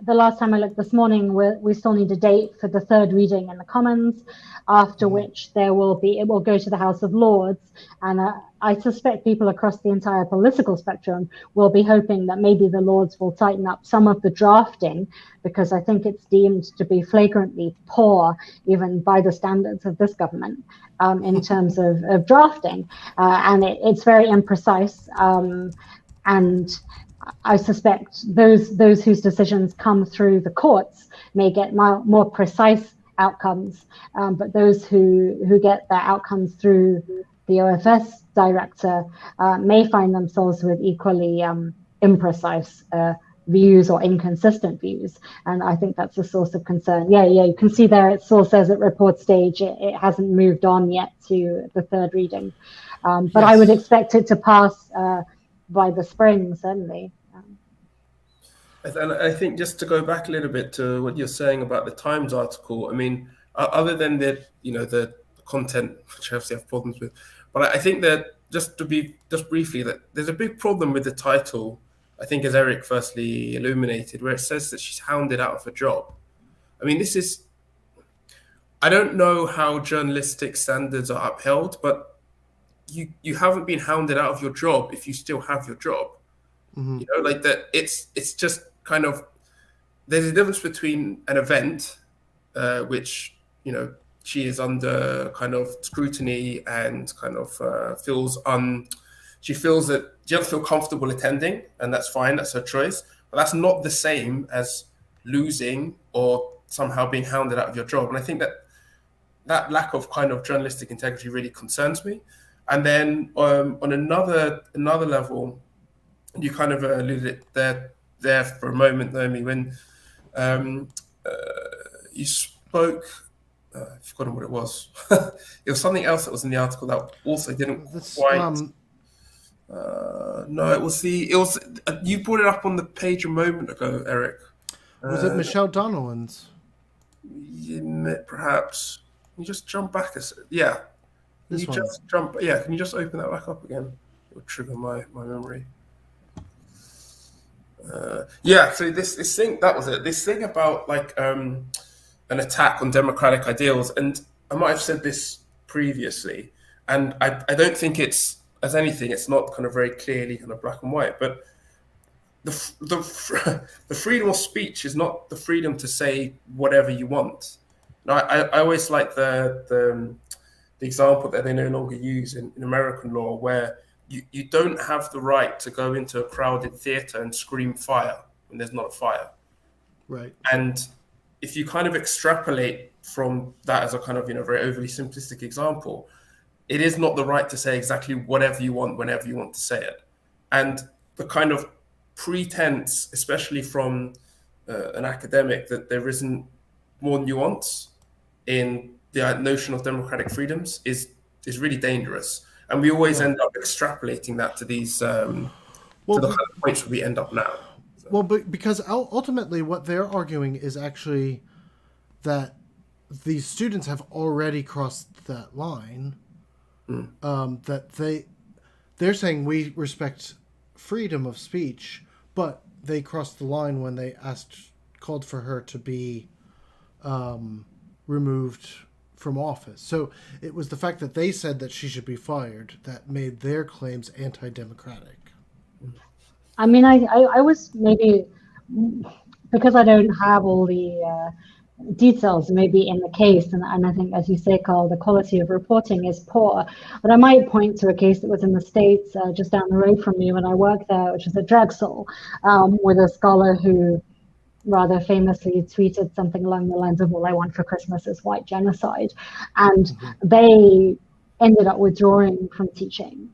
The last time I looked this morning, we still need a date for the third reading in the Commons, after which it will go to the House of Lords. And I suspect people across the entire political spectrum will be hoping that maybe the Lords will tighten up some of the drafting, because I think it's deemed to be flagrantly poor, even by the standards of this government, in terms of drafting. And it's very imprecise. And I suspect those whose decisions come through the courts may get more precise outcomes, but those who get their outcomes through the OFS director may find themselves with equally imprecise views or inconsistent views, and I think that's a source of concern. You can see there it still says at report stage it hasn't moved on yet to the third reading, but yes. I would expect it to pass by the spring, certainly. And I think, just to go back a little bit to what you're saying about the Times article, I mean, other than the content, which I obviously have problems with, but I think that just briefly, that there's a big problem with the title, I think, as Eric firstly illuminated, where it says that she's hounded out of a job. I mean, I don't know how journalistic standards are upheld, but you haven't been hounded out of your job if you still have your job. Mm-hmm. Like that. It's just kind of, there's a difference between an event, which she is under kind of scrutiny and kind of she feels that she doesn't feel comfortable attending, and that's fine, that's her choice. But that's not the same as losing or somehow being hounded out of your job. And I think that lack of kind of journalistic integrity really concerns me. And then on another level, you kind of alluded there for a moment, Naomi, when you spoke. I've forgotten what it was. It was something else that was in the article that also didn't quite. No, it was you brought it up on the page a moment ago, Eric. Was it Michelle Donelan's? Perhaps. Can you just jump back yeah. Can you just open that back up again? It would trigger my memory. So this thing, that was it. This thing about like an attack on democratic ideals, and I might have said this previously, and I don't think it's, as anything, it's not kind of very clearly kind of black and white, but the freedom of speech is not the freedom to say whatever you want. Now, I always like the example that they no longer use in American law, where you don't have the right to go into a crowded theater and scream fire when there's not a fire. Right. And if you kind of extrapolate from that as a kind of, very overly simplistic example, it is not the right to say exactly whatever you want, whenever you want to say it. And the kind of pretense, especially from an academic, that there isn't more nuance in the notion of democratic freedoms is really dangerous, and we always end up extrapolating that to these to the kind of points where we end up now. So. Well, but because ultimately what they're arguing is actually that these students have already crossed that line. That they're saying we respect freedom of speech, but they crossed the line when they called for her to be removed from office. So it was the fact that they said that she should be fired that made their claims anti-democratic. I mean, I was maybe, because I don't have all the details maybe in the case, and I think, as you say, Carl, the quality of reporting is poor, but I might point to a case that was in the States just down the road from me when I worked there, which is at Drexel, with a scholar who rather famously tweeted something along the lines of, all I want for Christmas is white genocide, and they ended up withdrawing from teaching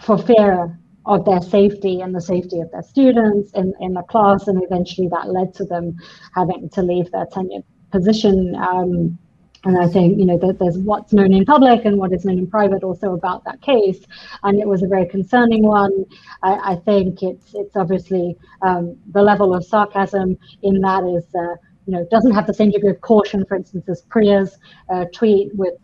for fear of their safety and the safety of their students in the class, and eventually that led to them having to leave their tenured position. And I think, there's what's known in public and what is known in private also about that case, and it was a very concerning one. I think it's obviously the level of sarcasm in that is doesn't have the same degree of caution, for instance, as Priya's tweet with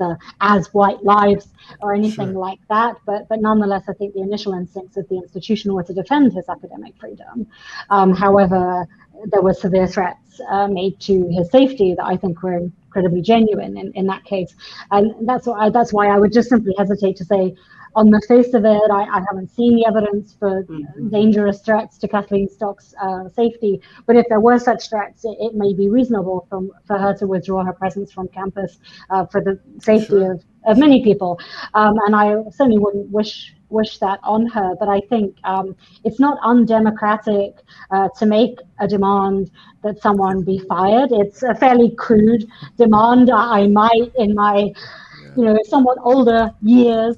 as white lives or anything like that. But nonetheless, I think the initial instincts of the institution were to defend his academic freedom. However, there were severe threats made to his safety that I think were incredibly genuine in that case. And that's why I would just simply hesitate to say, on the face of it, I haven't seen the evidence for dangerous threats to Kathleen Stock's safety. But if there were such threats, it may be reasonable for her to withdraw her presence from campus for the safety of many people. And I certainly wouldn't wish that on her. But I think it's not undemocratic to make a demand that someone be fired. It's a fairly crude demand. I might, in my somewhat older years,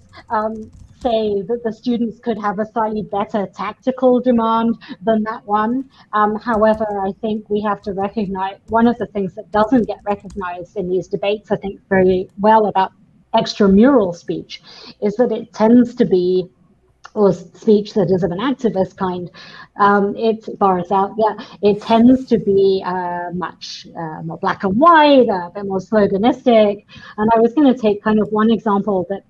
say that the students could have a slightly better tactical demand than that one. However, I think we have to recognize one of the things that doesn't get recognized in these debates, I think very well, about extramural speech, is that it tends to be, or speech that is of an activist kind, it tends to be much more black and white, a bit more sloganistic. And I was going to take kind of one example that,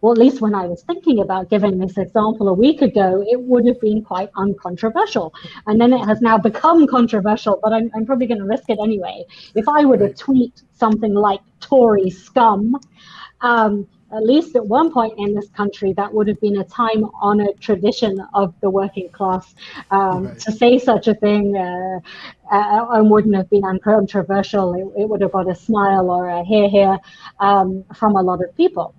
well, at least when I was thinking about giving this example a week ago, it would have been quite uncontroversial. And then it has now become controversial, but I'm probably going to risk it anyway. If I were to tweet something like Tory scum, at least at one point in this country, that would have been a time-honored tradition of the working class. To say such a thing and wouldn't have been uncontroversial. It would have got a smile or a hear from a lot of people.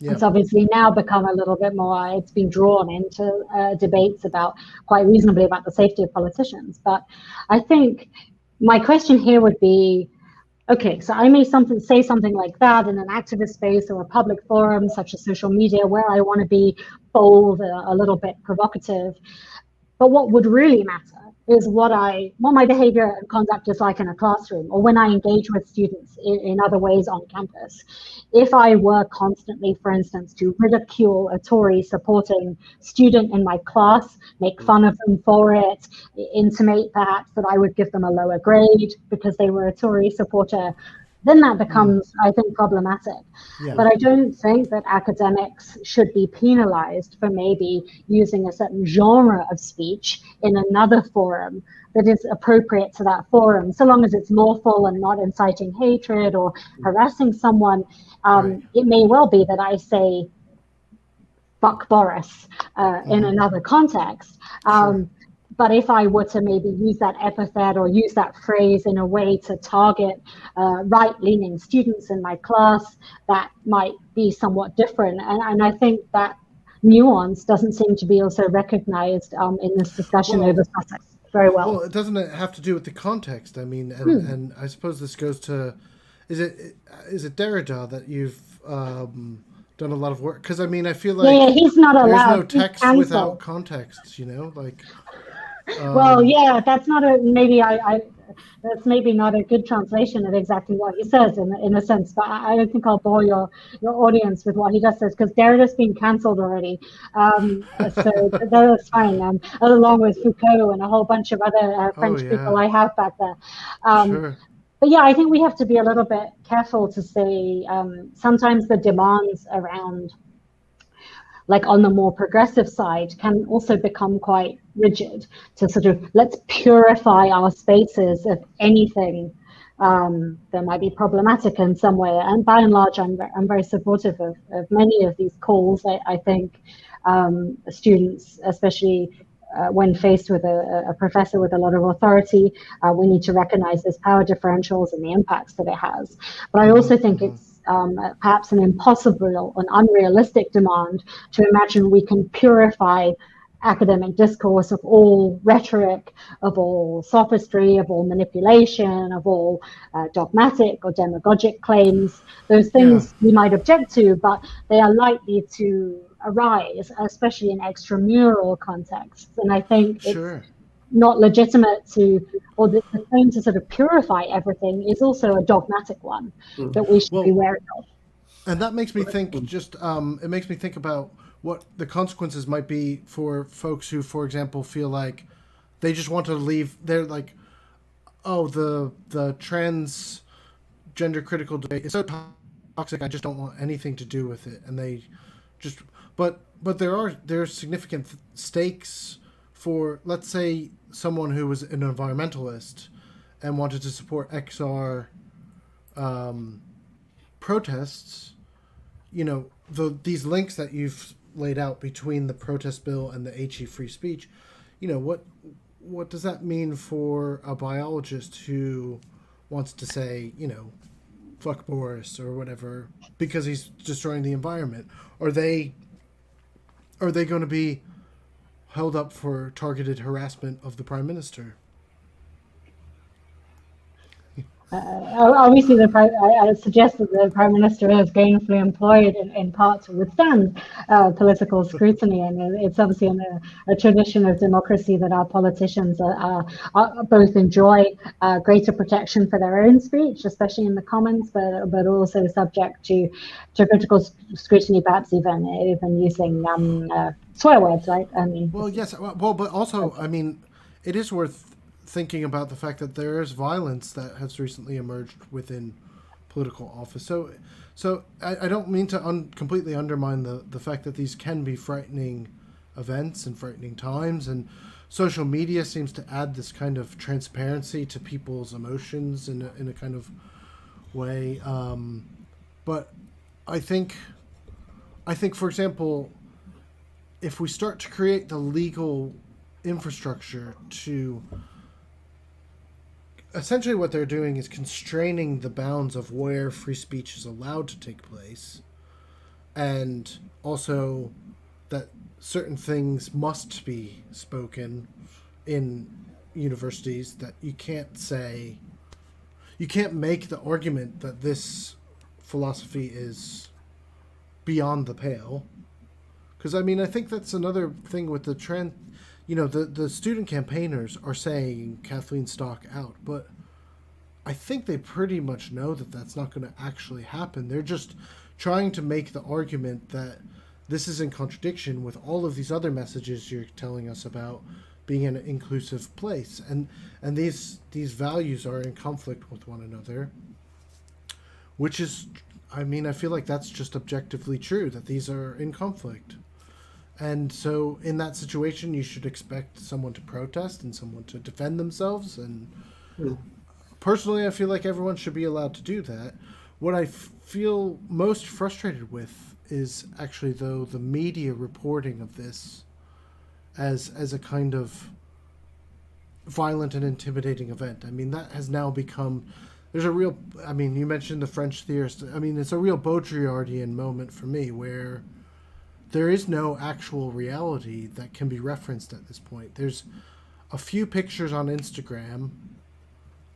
Yeah. It's obviously now become a little bit more, it's been drawn into debates quite reasonably about the safety of politicians. But I think my question here would be, okay, so I may say something like that in an activist space or a public forum such as social media, where I want to be bold, a little bit provocative. But what would really matter is what my behavior and conduct is like in a classroom, or when I engage with students in other ways on campus. If I were constantly, for instance, to ridicule a Tory supporting student in my class, make fun of them for it, intimate perhaps that I would give them a lower grade because they were a Tory supporter, then that becomes, I think, problematic. Yeah. But I don't think that academics should be penalized for maybe using a certain genre of speech in another forum that is appropriate to that forum, so long as it's lawful and not inciting hatred or harassing someone. It may well be that I say, fuck Boris, in another context. But if I were to maybe use that epithet or use that phrase in a way to target right-leaning students in my class, that might be somewhat different. And I think that nuance doesn't seem to be also recognized in this discussion over Sussex very well. Well, doesn't it have to do with the context? I mean, and I suppose this goes to, is it Derrida that you've done a lot of work? Because I mean, I feel like he's not allowed. There's no text without context, like. Well, yeah, that's not maybe I that's maybe not a good translation of exactly what he says in a sense, but I don't think I'll bore your audience with what he just says, because Derrida's been cancelled already. So that's fine. Along with Foucault and a whole bunch of other French people I have back there. Sure. But yeah, I think we have to be a little bit careful to say sometimes the demands around, like on the more progressive side, can also become quite rigid, to sort of let's purify our spaces of anything that might be problematic in some way. And by and large, I'm very supportive of many of these calls. I think students, especially when faced with a professor with a lot of authority, we need to recognize those power differentials and the impacts that it has. But I also think it's perhaps an impossible, an unrealistic demand to imagine we can purify academic discourse of all rhetoric, of all sophistry, of all manipulation, of all dogmatic or demagogic claims. Those things we might object to, but they are likely to arise, especially in extramural contexts. And I think it's not legitimate to, or the claim to sort of purify everything is also a dogmatic one that we should be wary of. And that makes me think, it makes me think about what the consequences might be for folks who, for example, feel like they just want to leave. They're like, oh, the transgender critical debate is so toxic, I just don't want anything to do with it. And they just, but there's significant stakes for, let's say, someone who was an environmentalist and wanted to support XR protests. You know, these links that you've laid out between the protest bill and the HE free speech, you know, what does that mean for a biologist who wants to say, you know, fuck Boris or whatever because he's destroying the environment? Are they going to be held up for targeted harassment of the Prime Minister? Obviously, I suggest that the Prime Minister is gainfully employed in part to withstand political scrutiny, and it's obviously in a tradition of democracy that our politicians are both enjoy greater protection for their own speech, especially in the Commons, but also subject to critical scrutiny, perhaps even using swear words, right? I mean, well, yes, well, but also, I mean, it is worth thinking about the fact that there is violence that has recently emerged within political office. So I don't mean to completely undermine the fact that these can be frightening events and frightening times, and social media seems to add this kind of transparency to people's emotions in a kind of way. But I think, for example, if we start to create the legal infrastructure to, essentially what they're doing is constraining the bounds of where free speech is allowed to take place, and also that certain things must be spoken in universities, that you can't make the argument that this philosophy is beyond the pale. Because, I mean, I think that's another thing with the trend. You know, the student campaigners are saying Kathleen Stock out, but I think they pretty much know that that's not going to actually happen. They're just trying to make the argument that this is in contradiction with all of these other messages you're telling us about being an inclusive place. And these values are in conflict with one another, which is, I mean, I feel like that's just objectively true, that these are in conflict. And so in that situation, you should expect someone to protest and someone to defend themselves. And personally, I feel like everyone should be allowed to do that. What I feel most frustrated with is actually, though, the media reporting of this as a kind of violent and intimidating event. I mean, that has now become, there's a real, I mean, you mentioned the French theorist. I mean, it's a real Baudrillardian moment for me, where there is no actual reality that can be referenced at this point. There's a few pictures on Instagram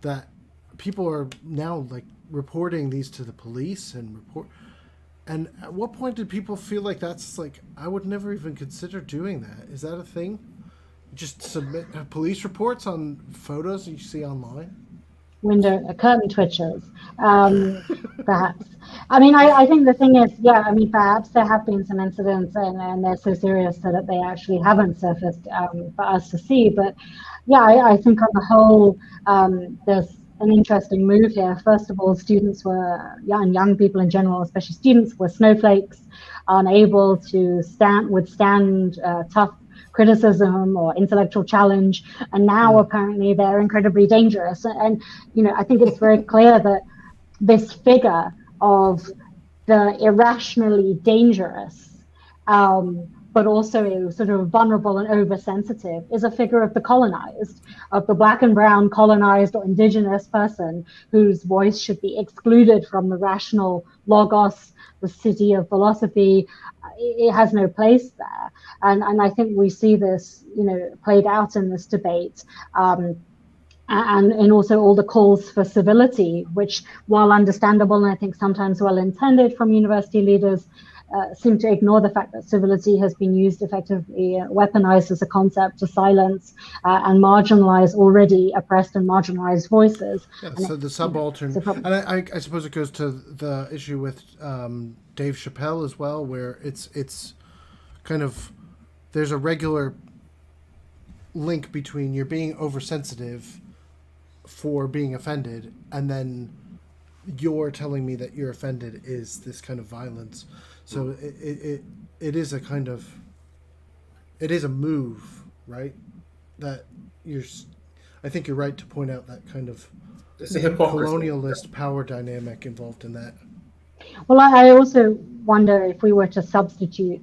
that people are now like reporting these to the police and at what point did people feel like that's like, I would never even consider doing that? Is that a thing? Just submit police reports on photos you see online? window curtain twitchers, perhaps. I mean, I think the thing is, yeah, I mean, perhaps there have been some incidents and they're so serious that they actually haven't surfaced for us to see. But yeah, I think on the whole, there's an interesting move here. First of all, students were, and young people in general, especially students, were snowflakes, unable to withstand tough criticism or intellectual challenge, and now apparently they're incredibly dangerous. And you know, I think it's very clear that this figure of the irrationally dangerous, but also sort of vulnerable and oversensitive, is a figure of the colonized, of the black and brown colonized or indigenous person whose voice should be excluded from the rational logos, the city of philosophy. It has no place there. And I think we see this, you know, played out in this debate. And also all the calls for civility, which, while understandable and I think sometimes well intended from university leaders, seem to ignore the fact that civility has been used effectively, weaponized as a concept to silence and marginalize already oppressed and marginalized voices. Yeah, so the subaltern, and I suppose it goes to the issue with Dave Chappelle as well, where it's kind of, there's a regular link between you're being oversensitive for being offended, and then you're telling me that you're offended is this kind of violence. So it is a kind of, it is a move, right? That I think you're right to point out that kind of colonialist power dynamic involved in that. Well, I also wonder if we were to substitute,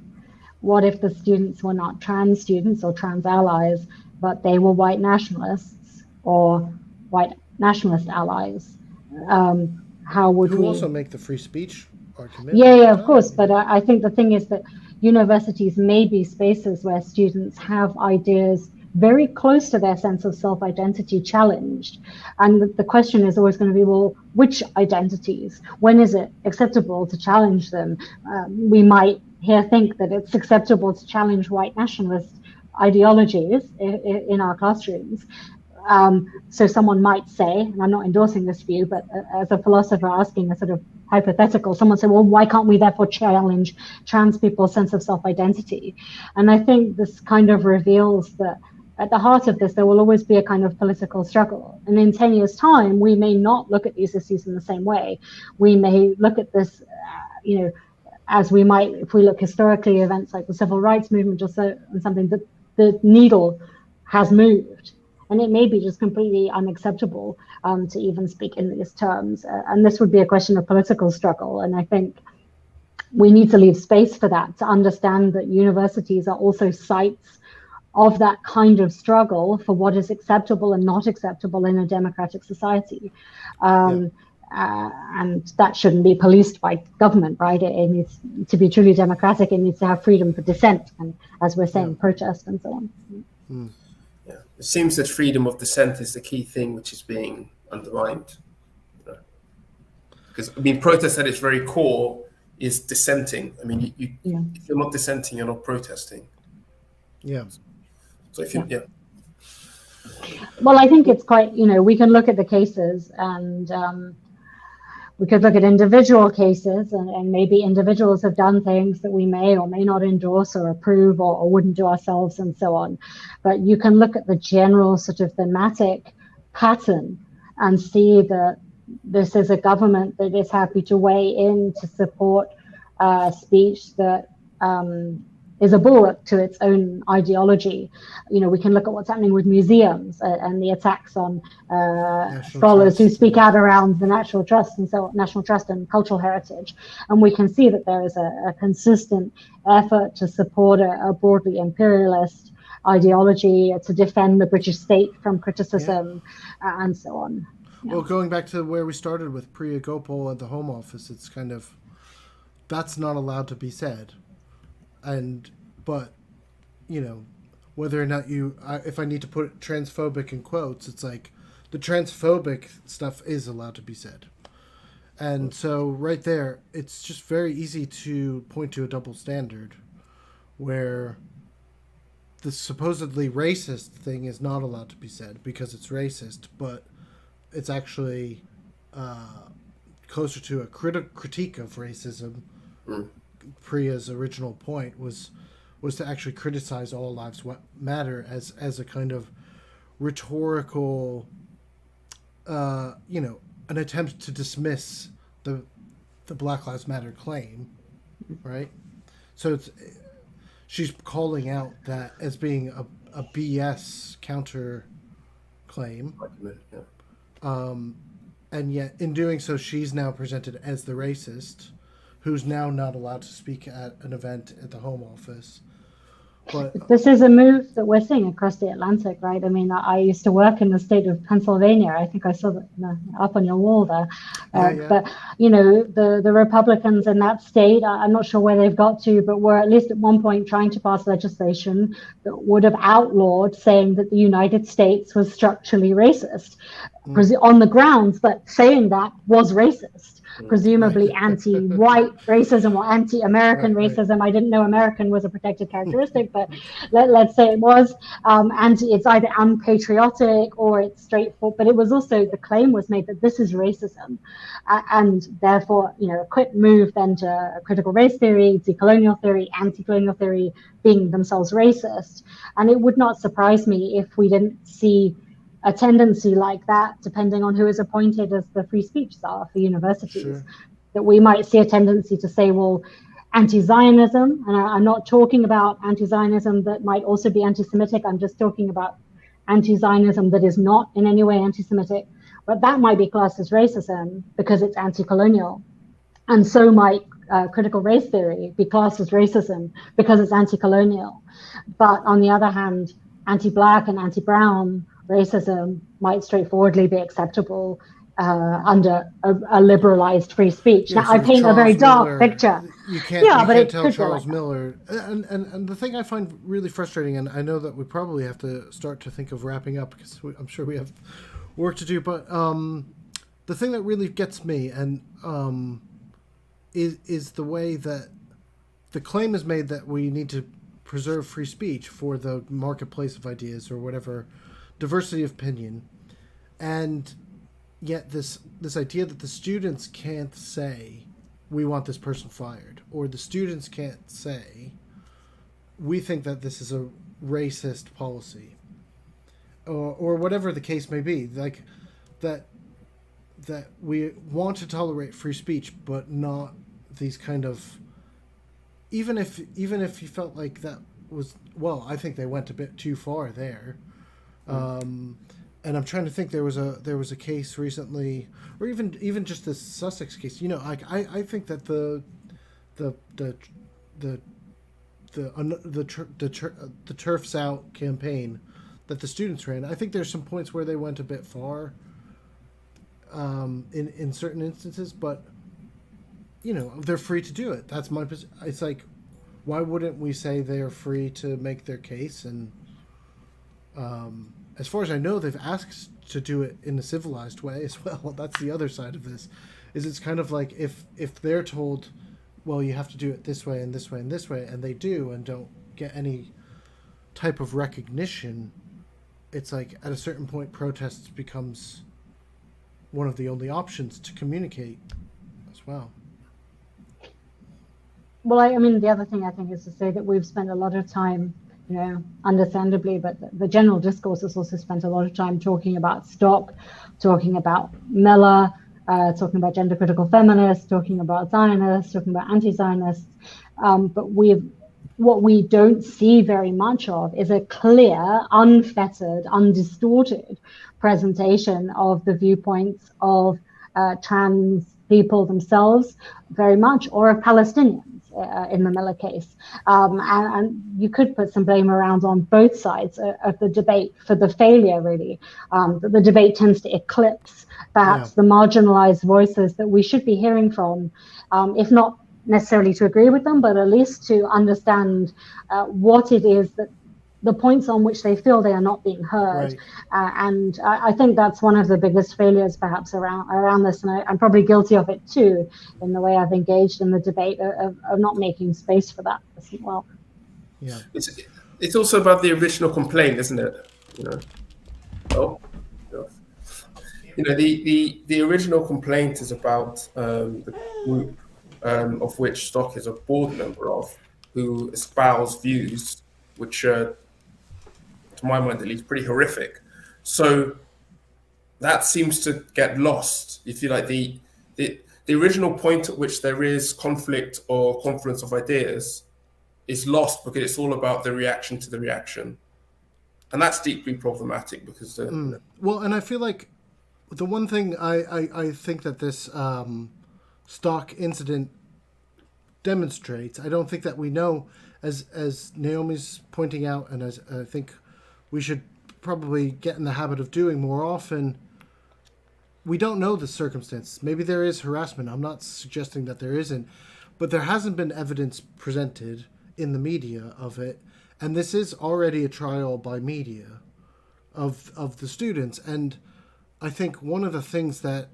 what if the students were not trans students or trans allies, but they were white nationalists or white nationalist allies? How would we also make the free speech argument? Yeah, of course. But I think the thing is that universities may be spaces where students have ideas very close to their sense of self-identity challenged. And the question is always going to be, well, which identities? When is it acceptable to challenge them? We might here think that it's acceptable to challenge white nationalist ideologies in our classrooms. So someone might say, and I'm not endorsing this view, but as a philosopher asking a sort of hypothetical, someone said, well, why can't we therefore challenge trans people's sense of self-identity? And I think this kind of reveals that at the heart of this, there will always be a kind of political struggle. And in 10 years' time, we may not look at these issues in the same way. We may look at this, as we might, if we look historically, events like the civil rights movement or something, that the needle has moved. And it may be just completely unacceptable to even speak in these terms. And this would be a question of political struggle. And I think we need to leave space for that, to understand that universities are also sites of that kind of struggle for what is acceptable and not acceptable in a democratic society. And that shouldn't be policed by government, right? It needs to be truly democratic. It needs to have freedom for dissent and, as we're saying, protest and so on. Yeah, it seems that freedom of dissent is the key thing which is being undermined. Because I mean, protest at its very core is dissenting. I mean, if you're not dissenting, you're not protesting. Yeah. So if you, Well, I think it's quite, we can look at the cases and we could look at individual cases and maybe individuals have done things that we may or may not endorse or approve or wouldn't do ourselves and so on. But you can look at the general sort of thematic pattern and see that this is a government that is happy to weigh in to support speech that is a bulwark to its own ideology. We can look at what's happening with museums and the attacks on scholars who speak out around the national trust and cultural heritage. And we can see that there is a consistent effort to support a broadly imperialist ideology, to defend the British state from criticism, and so on. Yeah. Well, going back to where we started with Priya Gopal at the Home Office, it's kind of, that's not allowed to be said. But whether or not if I need to put transphobic in quotes, it's like the transphobic stuff is allowed to be said. And so right there, it's just very easy to point to a double standard where the supposedly racist thing is not allowed to be said because it's racist, but it's actually closer to a critique of racism. Priya's original point was to actually criticize all lives matter as a kind of rhetorical, an attempt to dismiss the Black Lives Matter claim, right? So she's calling out that as being a BS counter claim. And yet, in doing so, she's now presented as the racist, who's now not allowed to speak at an event at the Home Office. But this is a move that we're seeing across the Atlantic, right? I mean, I used to work in the state of Pennsylvania. I think I saw that up on your wall there. But, the Republicans in that state, I'm not sure where they've got to, but were at least at one point trying to pass legislation that would have outlawed saying that the United States was structurally racist, on the grounds that saying that was racist. Presumably anti-white racism or anti-American racism. I didn't know American was a protected characteristic, but let's say it was. It's either unpatriotic or it's straightforward. But it was also, the claim was made that this is racism, and therefore, a quick move then to critical race theory, decolonial theory, anti-colonial theory being themselves racist. And it would not surprise me if we didn't see a tendency like that, depending on who is appointed as the free speech czar for universities, that we might see a tendency to say, well, anti-Zionism, and I'm not talking about anti-Zionism that might also be anti-Semitic, I'm just talking about anti-Zionism that is not in any way anti-Semitic, but that might be classed as racism because it's anti-colonial. And so might critical race theory be classed as racism because it's anti-colonial. But on the other hand, anti-Black and anti-Brown racism might straightforwardly be acceptable under a liberalized free speech. Now, I paint a very dark picture. You can't tell Charles Miller. And the thing I find really frustrating, and I know that we probably have to start to think of wrapping up because I'm sure we have work to do, but the thing that really gets me and is the way that the claim is made that we need to preserve free speech for the marketplace of ideas or whatever, diversity of opinion, and yet this idea that the students can't say we want this person fired, or the students can't say we think that this is a racist policy, or whatever the case may be, like that we want to tolerate free speech but not these kind of, even if you felt like that was, well, I think they went a bit too far there. And I'm trying to think, there was a case recently, or even just this Sussex case. I think that the Turfs Out campaign that the students ran, I think there's some points where they went a bit far in certain instances, but they're free to do it. That's my position. It's like, why wouldn't we say they're free to make their case? And as far as I know, they've asked to do it in a civilized way as well. That's the other side of this, is it's kind of like if they're told, well, you have to do it this way and this way and this way, and they do and don't get any type of recognition, it's like at a certain point protests becomes one of the only options to communicate as well. Well, I mean, the other thing I think is to say that we've spent a lot of time, understandably, but the general discourse has also spent a lot of time talking about Stock, talking about Miller, talking about gender critical feminists, talking about Zionists, talking about anti-Zionists. But what we don't see very much of is a clear, unfettered, undistorted presentation of the viewpoints of trans people themselves, very much, or of Palestinians. In the Miller case, and you could put some blame around on both sides of the debate for the failure, really. The debate tends to eclipse perhaps the marginalized voices that we should be hearing from, if not necessarily to agree with them, but at least to understand what it is that the points on which they feel they are not being heard. Right. And I think that's one of the biggest failures perhaps around this, and I'm probably guilty of it too, in the way I've engaged in the debate of not making space for that as well. Yeah, it's also about the original complaint, isn't it? the original complaint is about the group of which Stock is a board member of, who espouse views which are, to my mind at least, pretty horrific. So that seems to get lost. If you like, the original point at which there is conflict or confluence of ideas is lost because it's all about the reaction to the reaction. And that's deeply problematic because... Well, and I feel like the one thing I think that this Stock incident demonstrates, I don't think that we know, as Naomi's pointing out, and as I think we should probably get in the habit of doing more often, we don't know the circumstances. Maybe there is harassment. I'm not suggesting that there isn't, but there hasn't been evidence presented in the media of it, and this is already a trial by media of the students. And I think one of the things that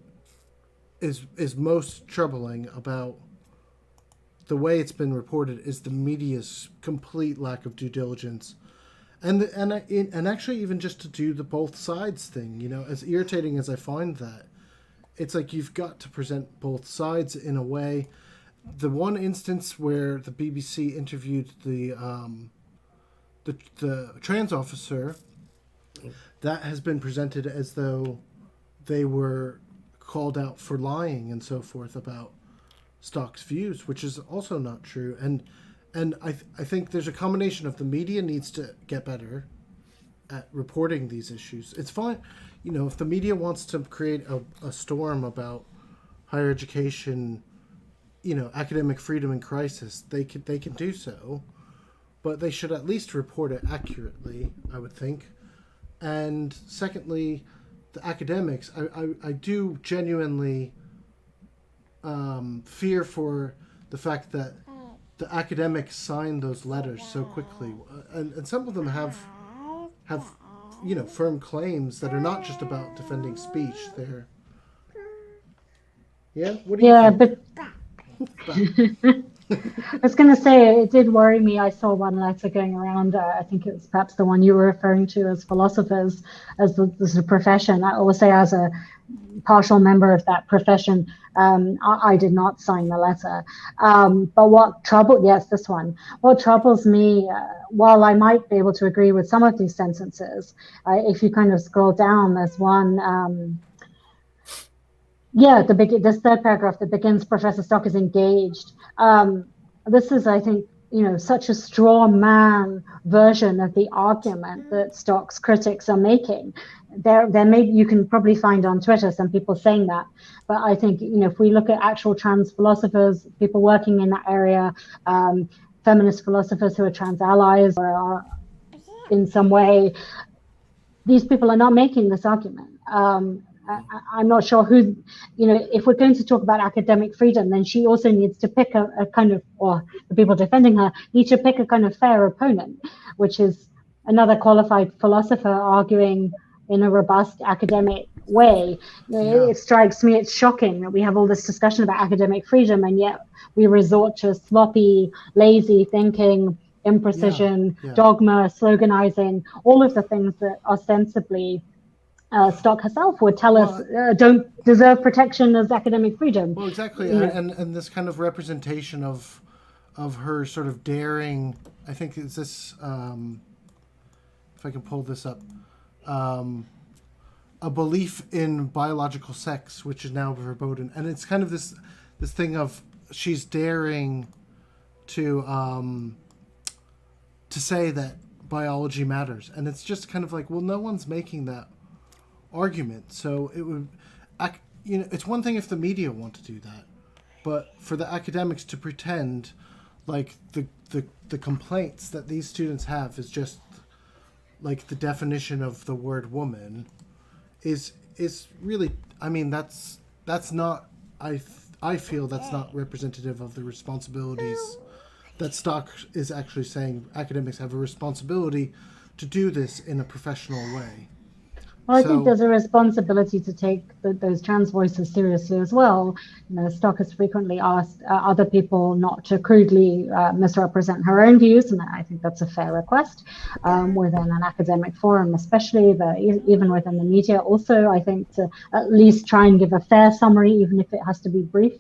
is most troubling about the way it's been reported is the media's complete lack of due diligence, and actually even just to do the both sides thing. As irritating as I find that, it's like you've got to present both sides in a way. The one instance where the BBC interviewed the trans officer, that has been presented as though they were called out for lying and so forth about Stock's views, which is also not true. And I think there's a combination of the media needs to get better at reporting these issues. It's fine, if the media wants to create a storm about higher education, academic freedom in crisis, they can do so, but they should at least report it accurately, I would think. And secondly, the academics, I do genuinely fear for the fact that the academics signed those letters so quickly, and some of them have firm claims that are not just about defending speech. They're What do you think? I was going to say, it did worry me. I saw one letter going around. I think it was perhaps the one you were referring to as philosophers, as the profession. I will say, as a partial member of that profession, I did not sign the letter. But what troubles me, while I might be able to agree with some of these sentences, if you kind of scroll down, there's one. This third paragraph that begins, Professor Stock is engaged. This is, I think, such a straw man version of the argument that Stock's critics are making. There you can probably find on Twitter some people saying that, but I think, if we look at actual trans philosophers, people working in that area, feminist philosophers who are trans allies or are in some way, these people are not making this argument. I'm not sure who, if we're going to talk about academic freedom, then she also needs to pick a kind of, or the people defending her need to pick a kind of fair opponent, which is another qualified philosopher arguing in a robust academic way. It strikes me, it's shocking that we have all this discussion about academic freedom, and yet we resort to sloppy, lazy thinking, imprecision, dogma, sloganizing, all of the things that ostensibly Stock herself would tell us don't deserve protection as academic freedom. Well, exactly, and this kind of representation of her sort of daring. I think is this. If I can pull this up, a belief in biological sex, which is now verboten, and it's kind of this thing of she's daring to say that biology matters, and it's just kind of like, well, no one's making that argument, so it would, it's one thing if the media want to do that, but for the academics to pretend like the complaints that these students have is just like the definition of the word woman is really, that's not, I feel that's not representative of the responsibilities that Stock is actually saying. Academics have a responsibility to do this in a professional way. Well, I think there's a responsibility to take those trans voices seriously as well. Stock has frequently asked other people not to crudely misrepresent her own views, and I think that's a fair request within an academic forum, especially, but even within the media. Also, I think to at least try and give a fair summary, even if it has to be brief.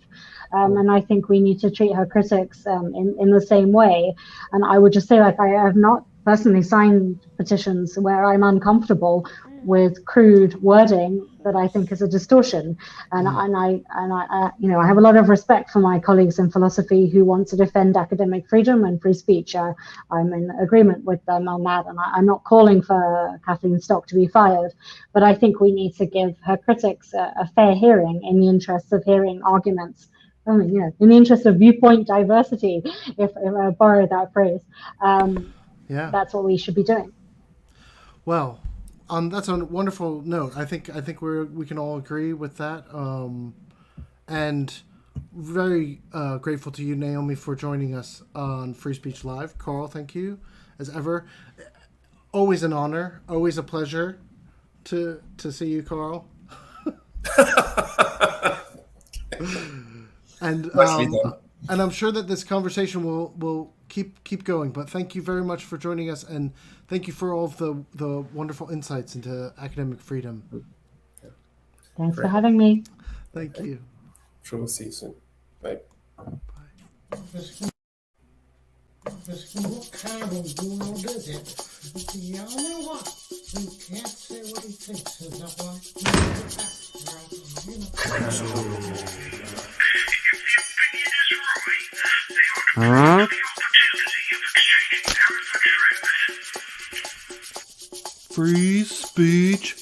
And I think we need to treat her critics in the same way. And I would just say, like, I have not personally signed petitions where I'm uncomfortable with crude wording that I think is a distortion. And I have a lot of respect for my colleagues in philosophy who want to defend academic freedom and free speech. I'm in agreement with them on that, and I'm not calling for Kathleen Stock to be fired, but I think we need to give her critics a fair hearing in the interest of hearing arguments. In the interest of viewpoint diversity, if I borrow that phrase. That's what we should be doing. Well, that's a wonderful note. I think we can all agree with that. And very grateful to you, Naomi, for joining us on Free Speech Live. Carl, thank you as ever. Always an honor. Always a pleasure to see you, Carl. And I'm sure that this conversation will keep going. But thank you very much for joining us, and thank you for all of the wonderful insights into academic freedom. Thanks for having me. Thank you. Sure, we'll see you soon. Bye. What kind of a world is it? Y'all know what? You can't say what he thinks. Is that why? Free speech.